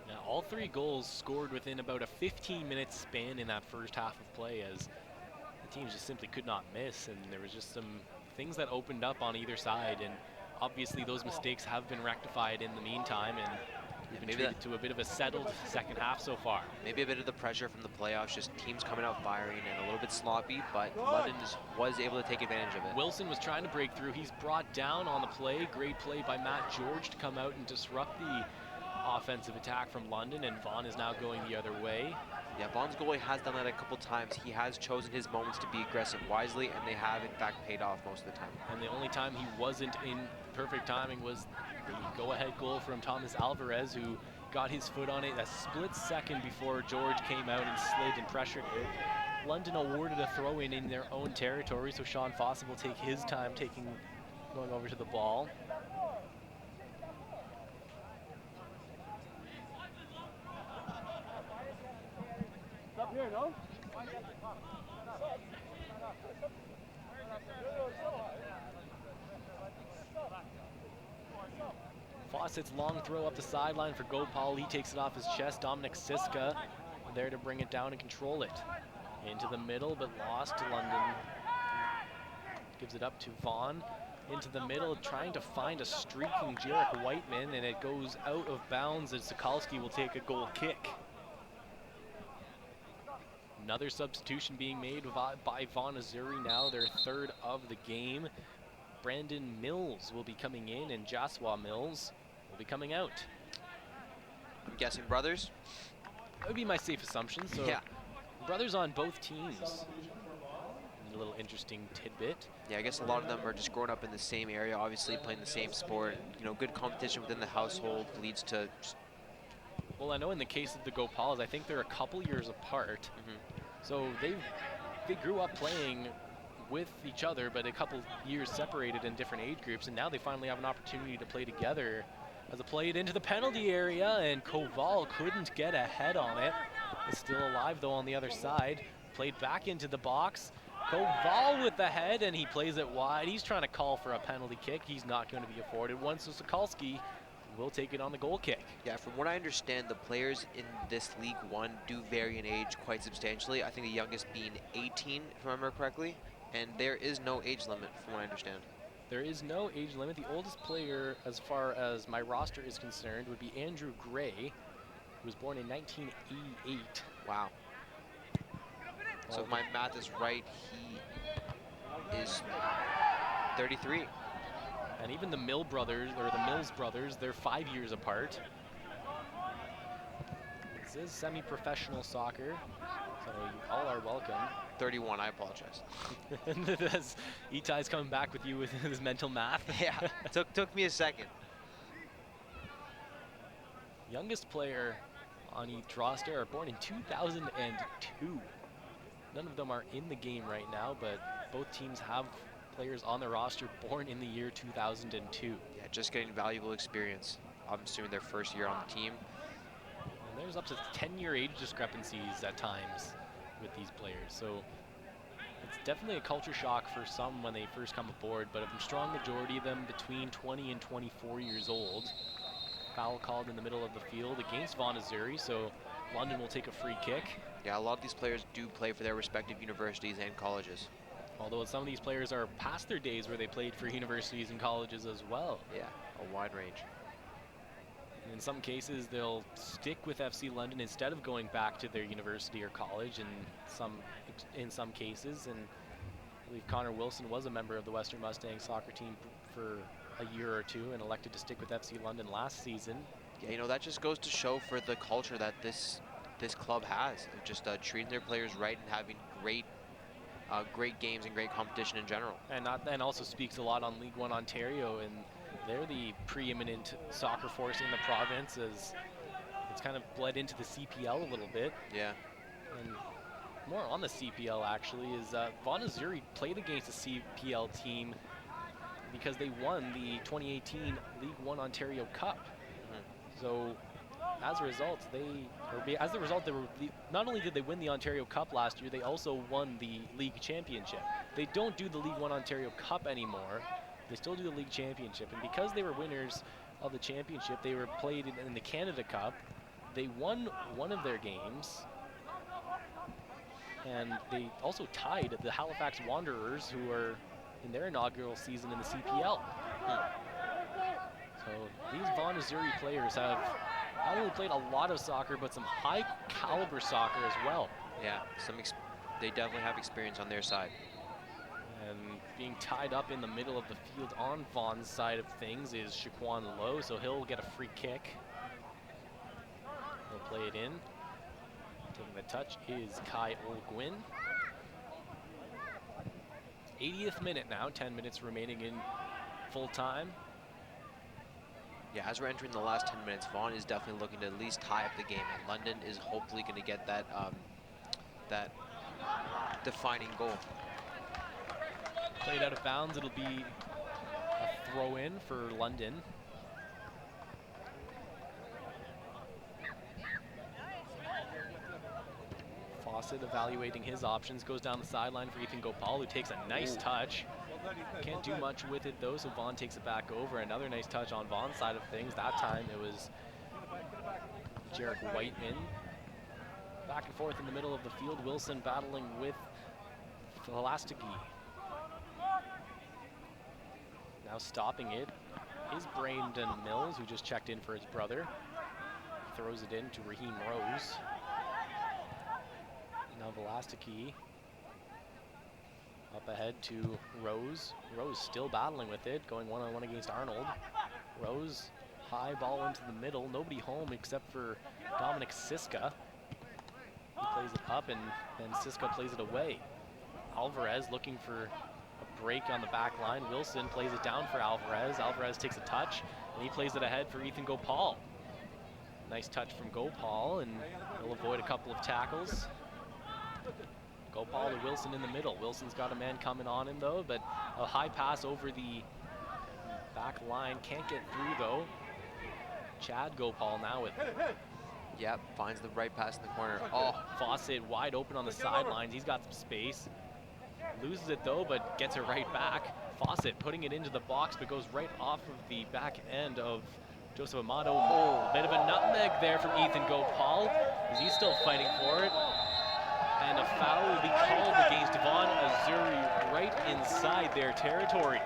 Now, all 3 goals scored within about a 15-minute span in that first half of play, as the teams just simply could not miss, and there was just some things that opened up on either side, and obviously those mistakes have been rectified in the meantime, and we've been treated to a bit of a settled second half so far. Maybe a bit of the pressure from the playoffs, just teams coming out firing and a little bit sloppy, but London was able to take advantage of it. Wilson was trying to break through. He's brought down on the play. Great play by Matt George to come out and disrupt the offensive attack from London, and Vaughan is now going the other way. Yeah, Vaughan's goalie has done that a couple times. He has chosen his moments to be aggressive wisely, and they have in fact paid off most of the time. And the only time he wasn't in perfect timing was the go-ahead goal from Thomas Alvarez, who got his foot on it a split second before George came out and slid and pressured it. London awarded a throw-in in their own territory, so Sean Fossett will take his time going over to the ball. Fawcett's long throw up the sideline for Gopal. He takes it off his chest. Dominic Siska there to bring it down and control it. Into the middle, but lost to London. Gives it up to Vaughan. Into the middle, trying to find a streaking Jarek Whiteman, and it goes out of bounds as Sokolsky will take a goal kick. Another substitution being made by Vaughan Azzurri now, their third of the game. Brandon Mills will be coming in, and Joshua Mills will be coming out. I'm guessing brothers? That would be my safe assumption. So Yeah. brothers on both teams. A little interesting tidbit. Yeah, I guess a lot of them are just growing up in the same area, obviously playing the same sport. You know, good competition within the household leads to... Well, I know in the case of the Gopals, I think they're a couple years apart. So they grew up playing with each other, but a couple years separated in different age groups, and now they finally have an opportunity to play together. As it played into the penalty area, and Koval couldn't get a head on it. It's still alive though on the other side. Played back into the box. Koval with the head, and he plays it wide. He's trying to call for a penalty kick. He's not going to be afforded one, so Sokolsky will take it on the goal kick. Yeah, from what I understand, the players in this League One do vary in age quite substantially. I think the youngest being 18, if I remember correctly, and there is no age limit from what I understand. There is no age limit. The oldest player, as far as my roster is concerned, would be Andrew Gray, who was born in 1988. Wow. So if my math is right, he is 33. And even the Mills brothers, they're 5 years apart. This is semi-professional soccer, so you all are welcome. 31, I apologize. As Itai's coming back with you with his mental math. Yeah, took me a second. Youngest player on each roster are born in 2002. None of them are in the game right now, but both teams have players on their roster born in the year 2002. Yeah, just getting valuable experience. I'm assuming their first year on the team. And there's up to 10-year age discrepancies at times with these players. So it's definitely a culture shock for some when they first come aboard, but a strong majority of them between 20 and 24 years old. Foul called in the middle of the field against Vaughan Azzurri, so London will take a free kick. Yeah, a lot of these players do play for their respective universities and colleges. Although some of these players are past their days where they played for universities and colleges as well. Yeah, a wide range. And in some cases, they'll stick with FC London instead of going back to their university or college in some cases. And I believe Connor Wilson was a member of the Western Mustangs soccer team for a year or two and elected to stick with FC London last season. Yeah, you know, that just goes to show for the culture that this club has. Of just treating their players right and having great games and great competition in general. And also speaks a lot on League One Ontario, and they're the preeminent soccer force in the province, as it's kind of bled into the CPL a little bit. Yeah. And more on the CPL actually is Vaughan Azzurri played against a CPL team because they won the 2018 League One Ontario Cup. So as a result, not only did they win the Ontario Cup last year, they also won the league championship. They don't do the League One Ontario Cup anymore. They still do the league championship, and because they were winners of the championship, they were played in the Canada Cup. They won one of their games, and they also tied the Halifax Wanderers, who are in their inaugural season in the CPL. So these Vaughan Azzurri players have not only played a lot of soccer, but some high caliber soccer as well. Yeah, they definitely have experience on their side. And being tied up in the middle of the field on Vaughan's side of things is Shaquan Lowe, so he'll get a free kick. He'll play it in. Taking the touch is Kai Olguin. 80th minute now, 10 minutes remaining in full time. Yeah, as we're entering the last 10 minutes, Vaughan is definitely looking to at least tie up the game, and London is hopefully going to get that that defining goal. Played out of bounds, it'll be a throw-in for London. Fawcett evaluating his options, goes down the sideline for Ethan Gopal, who takes a nice touch. Can't do much with it though, so Vaughan takes it back over. Another nice touch on Vaughan's side of things. That time it was Jarek Whiteman. Back and forth in the middle of the field. Wilson battling with Velastegi. Now stopping it is Brandon Mills, who just checked in for his brother. Throws it in to Raheem Rose. Now Velastegi up ahead to Rose. Rose still battling with it, going one-on-one against Arnold. Rose, high ball into the middle. Nobody home except for Dominic Siska. He plays it up and then Siska plays it away. Alvarez looking for a break on the back line. Wilson plays it down for Alvarez. Alvarez takes a touch and he plays it ahead for Ethan Gopal. Nice touch from Gopal and he'll avoid a couple of tackles. Gopal to Wilson in the middle. Wilson's got a man coming on him though, but a high pass over the back line. Can't get through though. Chad Gopal now with it. Yep, finds the right pass in the corner. Oh, Fawcett wide open on the sidelines. He's got some space. Loses it though, but gets it right back. Fawcett putting it into the box, but goes right off of the back end of Joseph Amato. Oh, a bit of a nutmeg there from Ethan Gopal, as he's still fighting for it. And a foul will be called against Vaughan Azzurri right inside their territory.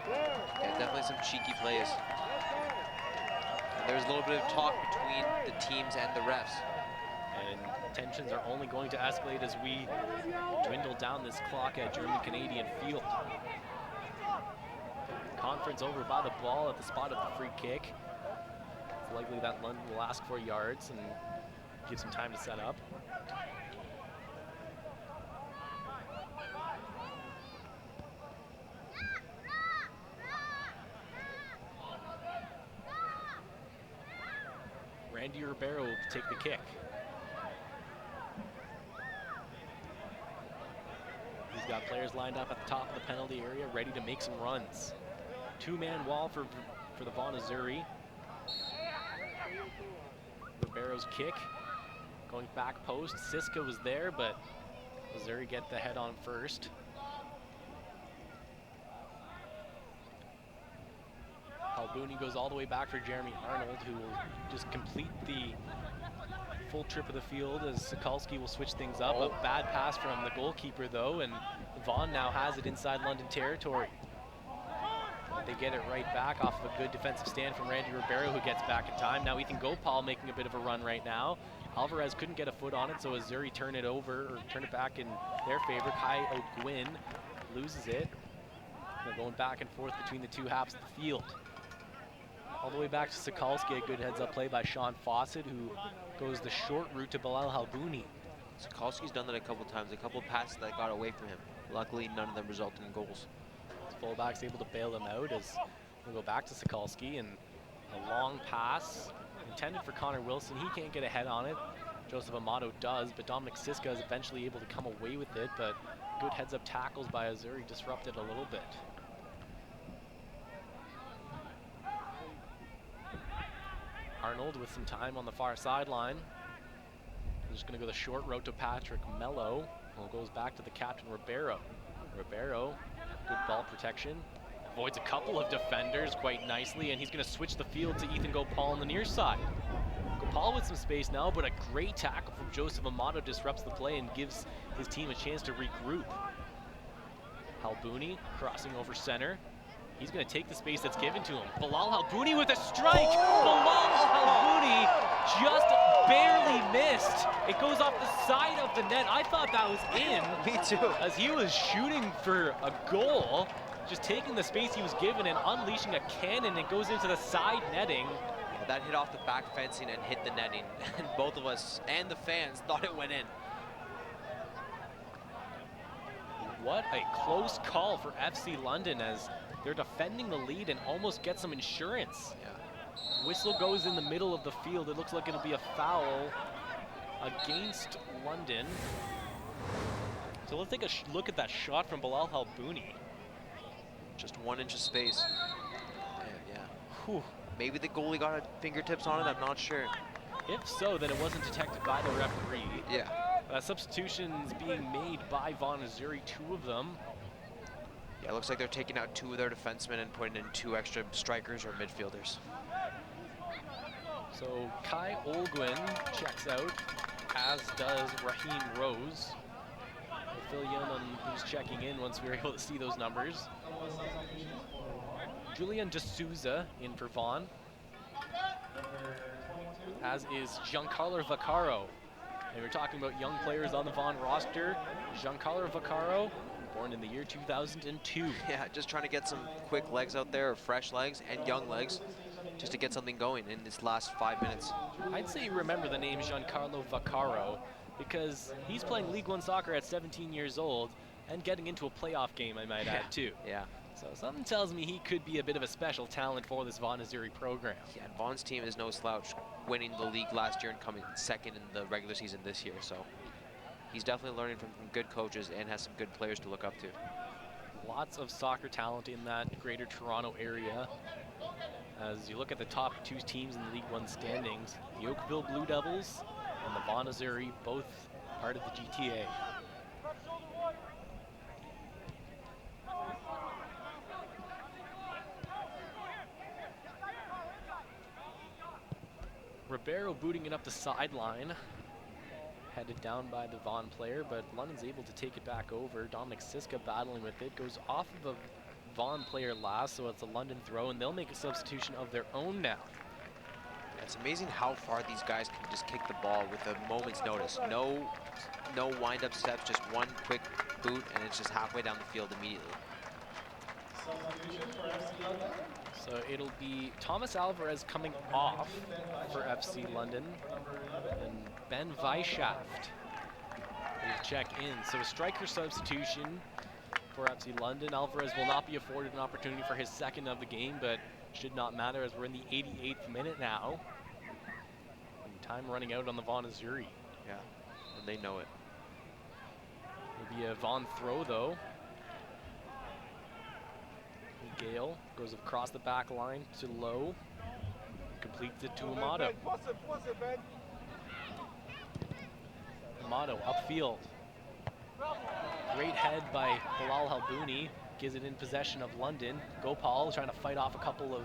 yeah, definitely some cheeky plays. And there's a little bit of talk between the teams and the refs. And tensions are only going to escalate as we dwindle down this clock at German-Canadian Field. Conference over by the ball at the spot of the free kick. It's likely that London will ask for yards and give some time to set up. Randy Ribeiro will take the kick. He's got players lined up at the top of the penalty area, ready to make some runs. Two-man wall for the Vaughan Azzurri. Ribeiro's kick, going back post. Siska was there, but Azzurri get the head on first. Halbouni goes all the way back for Jeremy Arnold, who will just complete the full trip of the field as Sokolski will switch things up. A bad pass from the goalkeeper though, and Vaughan now has it inside London territory. They get it right back off of a good defensive stand from Randy Ribeiro, who gets back in time. Now Ethan Gopal making a bit of a run right now. Alvarez couldn't get a foot on it, so Azzurri turn it back in their favor. Kai O'Gwyn loses it. They're going back and forth between the two halves of the field. All the way back to Sokolski, a good heads-up play by Sean Fawcett, who goes the short route to Bilal Halbouni. Sokolski's done that a couple times, a couple passes that got away from him. Luckily, none of them resulted in goals. Fullback's able to bail him out as we'll go back to Sokolski, and a long pass intended for Connor Wilson. He can't get a head on it. Joseph Amato does, but Dominic Siska is eventually able to come away with it, but good heads-up tackles by Azzurri disrupted a little bit. Arnold with some time on the far sideline. He's just going to go the short route to Patrick Mello, who goes back to the captain, Ribeiro. Ribeiro, good ball protection, avoids a couple of defenders quite nicely, and he's going to switch the field to Ethan Gopal on the near side. Gopal with some space now, but a great tackle from Joseph Amato disrupts the play and gives his team a chance to regroup. Halbouni crossing over center. He's going to take the space that's given to him. Bilal Halbouni with a strike! Bilal Halbouni just barely missed. It goes off the side of the net. I thought that was in. Me too. As he was shooting for a goal, just taking the space he was given and unleashing a cannon. It goes into the side netting. Yeah, that hit off the back fencing and hit the netting. And both of us and the fans thought it went in. What a close call for FC London as they're defending the lead and almost get some insurance. Yeah. Whistle goes in the middle of the field. It looks like it'll be a foul against London. So let's take a look at that shot from Bilal Halbouni. Just 1 inch of space. Yeah. Whew. Maybe the goalie got fingertips on it, I'm not sure. If so, then it wasn't detected by the referee. Yeah. Substitutions being made by Vaughan Azzurri, 2 of them. Yeah, it looks like they're taking out 2 of their defensemen and putting in 2 extra strikers or midfielders. So Kai Olguin checks out, as does Raheem Rose. We'll fill you in on who's checking in once we're able to see those numbers. Julian D'Souza in for Vaughan, as is Giancarlo Vaccaro. And we're talking about young players on the Vaughan roster. Giancarlo Vaccaro, born in the year 2002. Yeah, just trying to get some quick legs out there, or fresh legs and young legs, just to get something going in this last 5 minutes. I'd say you remember the name Giancarlo Vaccaro because he's playing League One soccer at 17 years old and getting into a playoff game, I might add, too. Yeah. So something tells me he could be a bit of a special talent for this Vaughan Azzurri program. Yeah, and Vaughan's team is no slouch, winning the league last year and coming second in the regular season this year. So he's definitely learning from good coaches and has some good players to look up to. Lots of soccer talent in that greater Toronto area. As you look at the top 2 teams in the League One standings, the Oakville Blue Devils and the Vaughan Azzurri, both part of the GTA. Ribeiro booting it up the sideline. Headed down by the Vaughan player, but London's able to take it back over. Dominic Siska battling with it. Goes off of a Vaughan player last, so it's a London throw, and they'll make a substitution of their own now. It's amazing how far these guys can just kick the ball with a moment's notice. No wind-up steps, just one quick boot, and it's just halfway down the field immediately. So it'll be Thomas Alvarez coming off for FC London, and Ben Weishaft will check in. So a striker substitution for FC London. Alvarez will not be afforded an opportunity for his 2nd of the game, but should not matter as we're in the 88th minute now. And time running out on the Vaughan Azzurri. Yeah, and they know it. It'll be a Vaughan throw though. Gale goes across the back line to Lowe, completes it to Amato. Amato upfield. Great head by Bilal Halbouni, gives it in possession of London. Gopal trying to fight off a couple of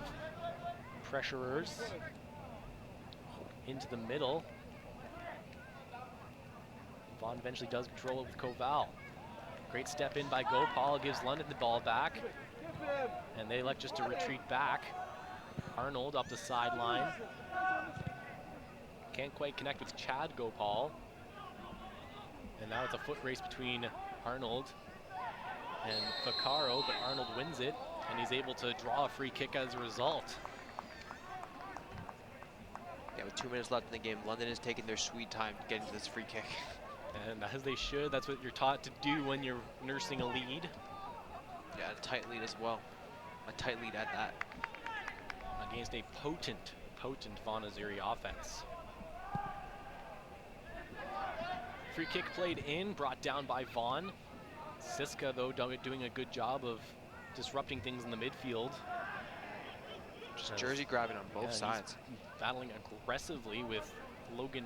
pressurers into the middle. Vaughan eventually does control it with Koval. Great step in by Gopal, gives London the ball back. And they elect just to retreat back. Arnold up the sideline. Can't quite connect with Chad Gopal. And now it's a foot race between Arnold and Vaccaro, but Arnold wins it, and he's able to draw a free kick as a result. Yeah, with 2 minutes left in the game, London is taking their sweet time to get into this free kick. And as they should, that's what you're taught to do when you're nursing a lead. Yeah, a tight lead as well. A tight lead at that. Against a potent Vaughan Azzurri offense. Free kick played in, brought down by Vaughan. Siska, though, doing a good job of disrupting things in the midfield. Just jersey grabbing on both sides. He's battling aggressively with Julian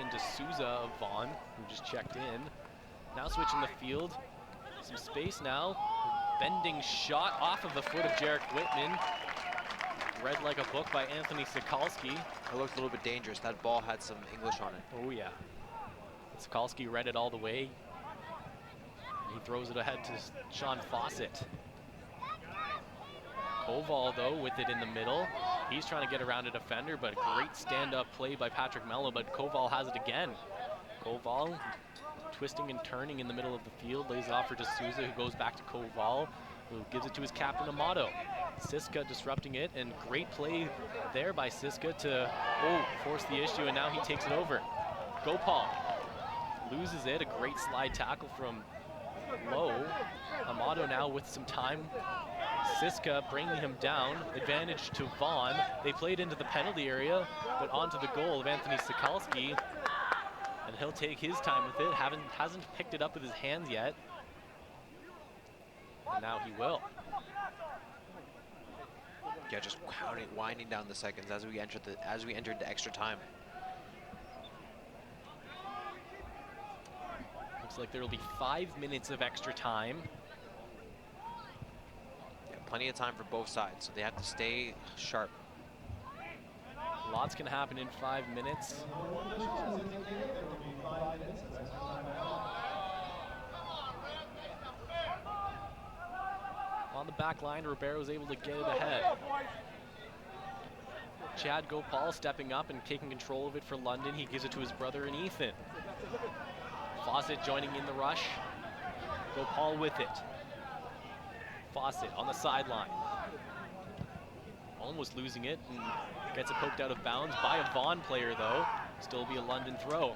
D'Souza of Vaughan, who just checked in. Now switching the field. Some space now. Bending shot off of the foot of Jarek Whitman. Read like a book by Anthony Sokolski. It looked a little bit dangerous. That ball had some English on it. Oh yeah. Sokolski read it all the way. He throws it ahead to Sean Fawcett. Koval, though, with it in the middle. He's trying to get around a defender, but great stand-up play by Patrick Mello, but Koval has it again. Koval twisting and turning in the middle of the field, lays it off for D'Souza, who goes back to Koval, who gives it to his captain, Amato. Siska disrupting it, and great play there by Siska to force the issue, and now he takes it over. Gopal loses it, a great slide tackle from Lowe. Amato now with some time. Siska bringing him down, advantage to Vaughan. They played into the penalty area, but onto the goal of Anthony Sokolski. And he'll take his time with it, hasn't picked it up with his hands yet. And now he will. Yeah, just winding down the seconds as we entered the extra time. Looks like there will be 5 minutes of extra time. Yeah, plenty of time for both sides, so they have to stay sharp. Lots can happen in 5 minutes. On the back line, Ribeiro was able to get it ahead. Chad Gopal stepping up and taking control of it for London. He gives it to his brother and Ethan. Fawcett joining in the rush. Gopal with it. Fawcett on the sideline. Almost losing it and gets it poked out of bounds by a Vaughan player though. Still be a London throw.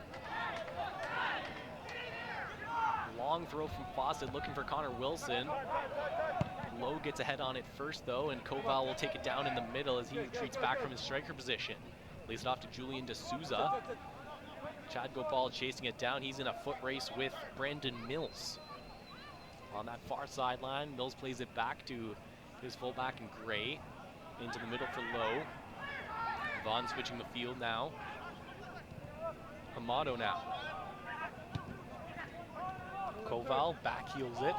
Long throw from Fawcett looking for Connor Wilson. Lowe gets ahead on it first though, and Koval will take it down in the middle as he retreats back from his striker position. Lays it off to Julian D'Souza. Chad Gopal chasing it down. He's in a foot race with Brandon Mills. On that far sideline, Mills plays it back to his fullback in Gray. Into the middle for Lowe. Vaughan switching the field now. Amato now. Koval back heels it.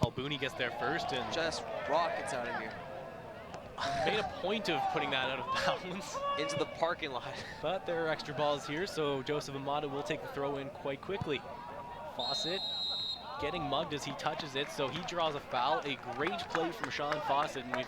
Halbouni gets there first and Just rockets out of here. made a point of putting that out of bounds. Into the parking lot. But there are extra balls here, so Joseph Amato will take the throw in quite quickly. Fawcett getting mugged as he touches it, so he draws a foul. A great play from Sean Fawcett, and we've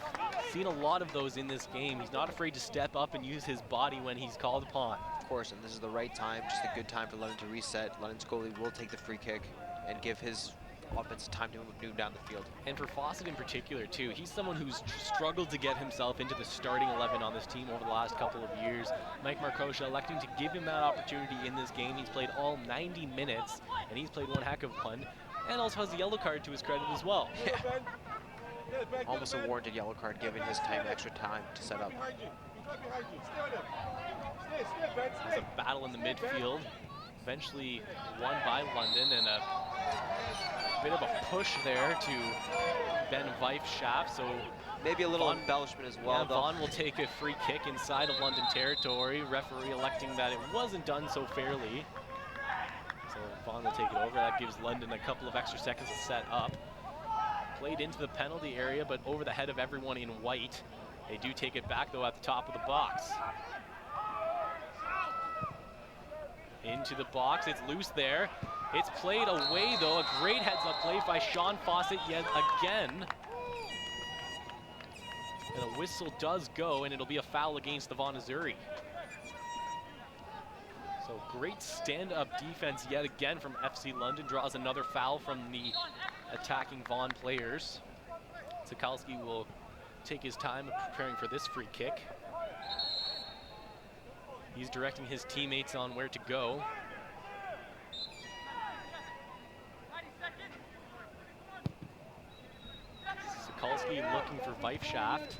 seen a lot of those in this game. He's not afraid to step up and use his body when he's called upon. Of course, and this is the right time, just a good time for London to reset. London's goalie will take the free kick and give his offense time to move down the field. And for Fawcett in particular too, he's someone who's struggled to get himself into the starting 11 on this team over the last couple of years. Mike Markosha electing to give him that opportunity in this game. He's played all 90 minutes, and he's played one heck of one, and also has a yellow card to his credit as well. Yeah. Almost a warranted yellow card given his extra time to set up. It's a battle in the midfield, eventually won by London, and a bit of a push there to Ben Weifschaft, so maybe a little Vaughan, embellishment as well, though. Vaughan will take a free kick inside of London territory, referee electing that it wasn't done so fairly. So Vaughan will take it over. That gives London a couple of extra seconds to set up. Played into the penalty area, but over the head of everyone in white. They do take it back, though, at the top of the box. Into the box, it's loose there. It's played away, though. A great heads-up play by Sean Fawcett yet again. And a whistle does go, and it'll be a foul against the Vaughan Azzurri. So great stand-up defense yet again from FC London. Draws another foul from the attacking Vaughan players. Sokalski will take his time preparing for this free kick. He's directing his teammates on where to go. Sokalski looking for Weifschaft.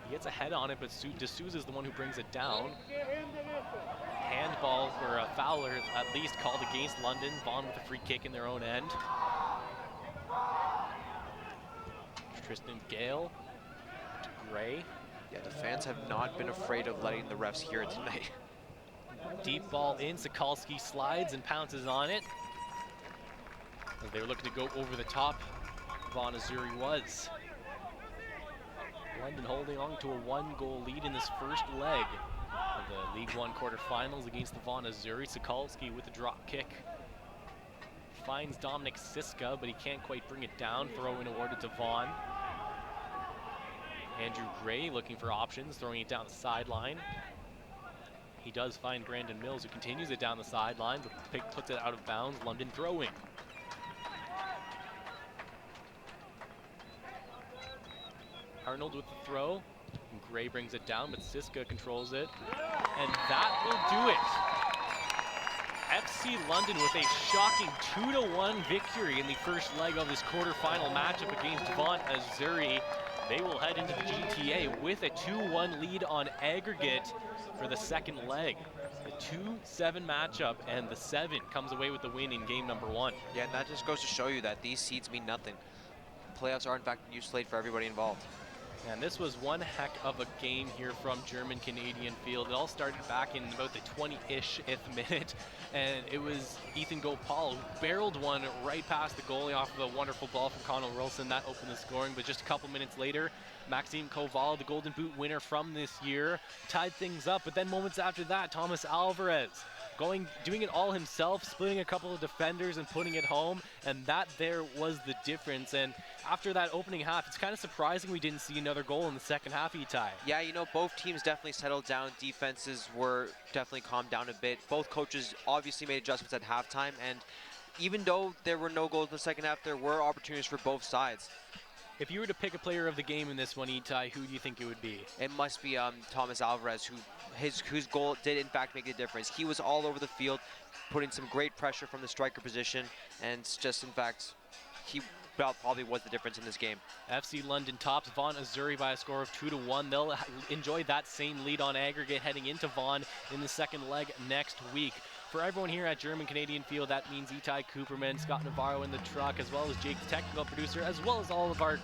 He gets a head on it, but D'Souza is the one who brings it down. Handball, or a foul, or at least called against London. Vaughan with a free kick in their own end. Tristan Gale to Gray. Yeah, the fans have not been afraid of letting the refs hear it tonight. Deep ball in, Sokalski slides and pounces on it. As they were looking to go over the top, Vaughan Azzurri was. London holding on to a 1-goal lead in this first leg of the League One quarterfinals against the Vaughan Azzurri. Sokalski with a drop kick. Finds Dominic Siska, but he can't quite bring it down. Throw-in awarded to Vaughan. Andrew Gray looking for options, throwing it down the sideline. He does find Brandon Mills, who continues it down the sideline, but puts it out of bounds. London throwing. Arnold with the throw. And Gray brings it down, but Siska controls it. And that will do it. FC London with a shocking 2-1 victory in the first leg of this quarterfinal matchup against Vaughan Azzurri. They will head into the GTA with a 2-1 lead on aggregate for the second leg. The 2-7 matchup, and the 7 comes away with the win in game number 1. Yeah, and that just goes to show you that these seeds mean nothing. playoffs are in fact a new slate for everybody involved. And this was one heck of a game here from German-Canadian Field. It all started back in about the 20-ish-th minute, and it was Ethan Gopal who barreled one right past the goalie off of a wonderful ball from Connell Wilson. That opened the scoring, but just a couple minutes later, Maxime Koval, the Golden Boot winner from this year, tied things up. But then moments after that, Thomas Alvarez doing it all himself, splitting a couple of defenders and putting it home, and that there was the difference. And after that opening half, it's kind of surprising we didn't see another goal in the second half, Itai. Yeah, you know, both teams definitely settled down. Defenses were definitely calmed down a bit. Both coaches obviously made adjustments at halftime, and even though there were no goals in the second half, there were opportunities for both sides. If you were to pick a player of the game in this one, Itai, who do you think it would be? It must be Thomas Alvarez, whose goal did in fact make a difference. He was all over the field, putting some great pressure from the striker position, and just in fact, he probably was the difference in this game. FC London tops Vaughan Azzurri by a score of 2-1. They'll enjoy that same lead on aggregate heading into Vaughan in the second leg next week. For everyone here at German-Canadian Field, that means Itai Cooperman, Scott Navarro in the truck, as well as Jake, the technical producer, as well as all of our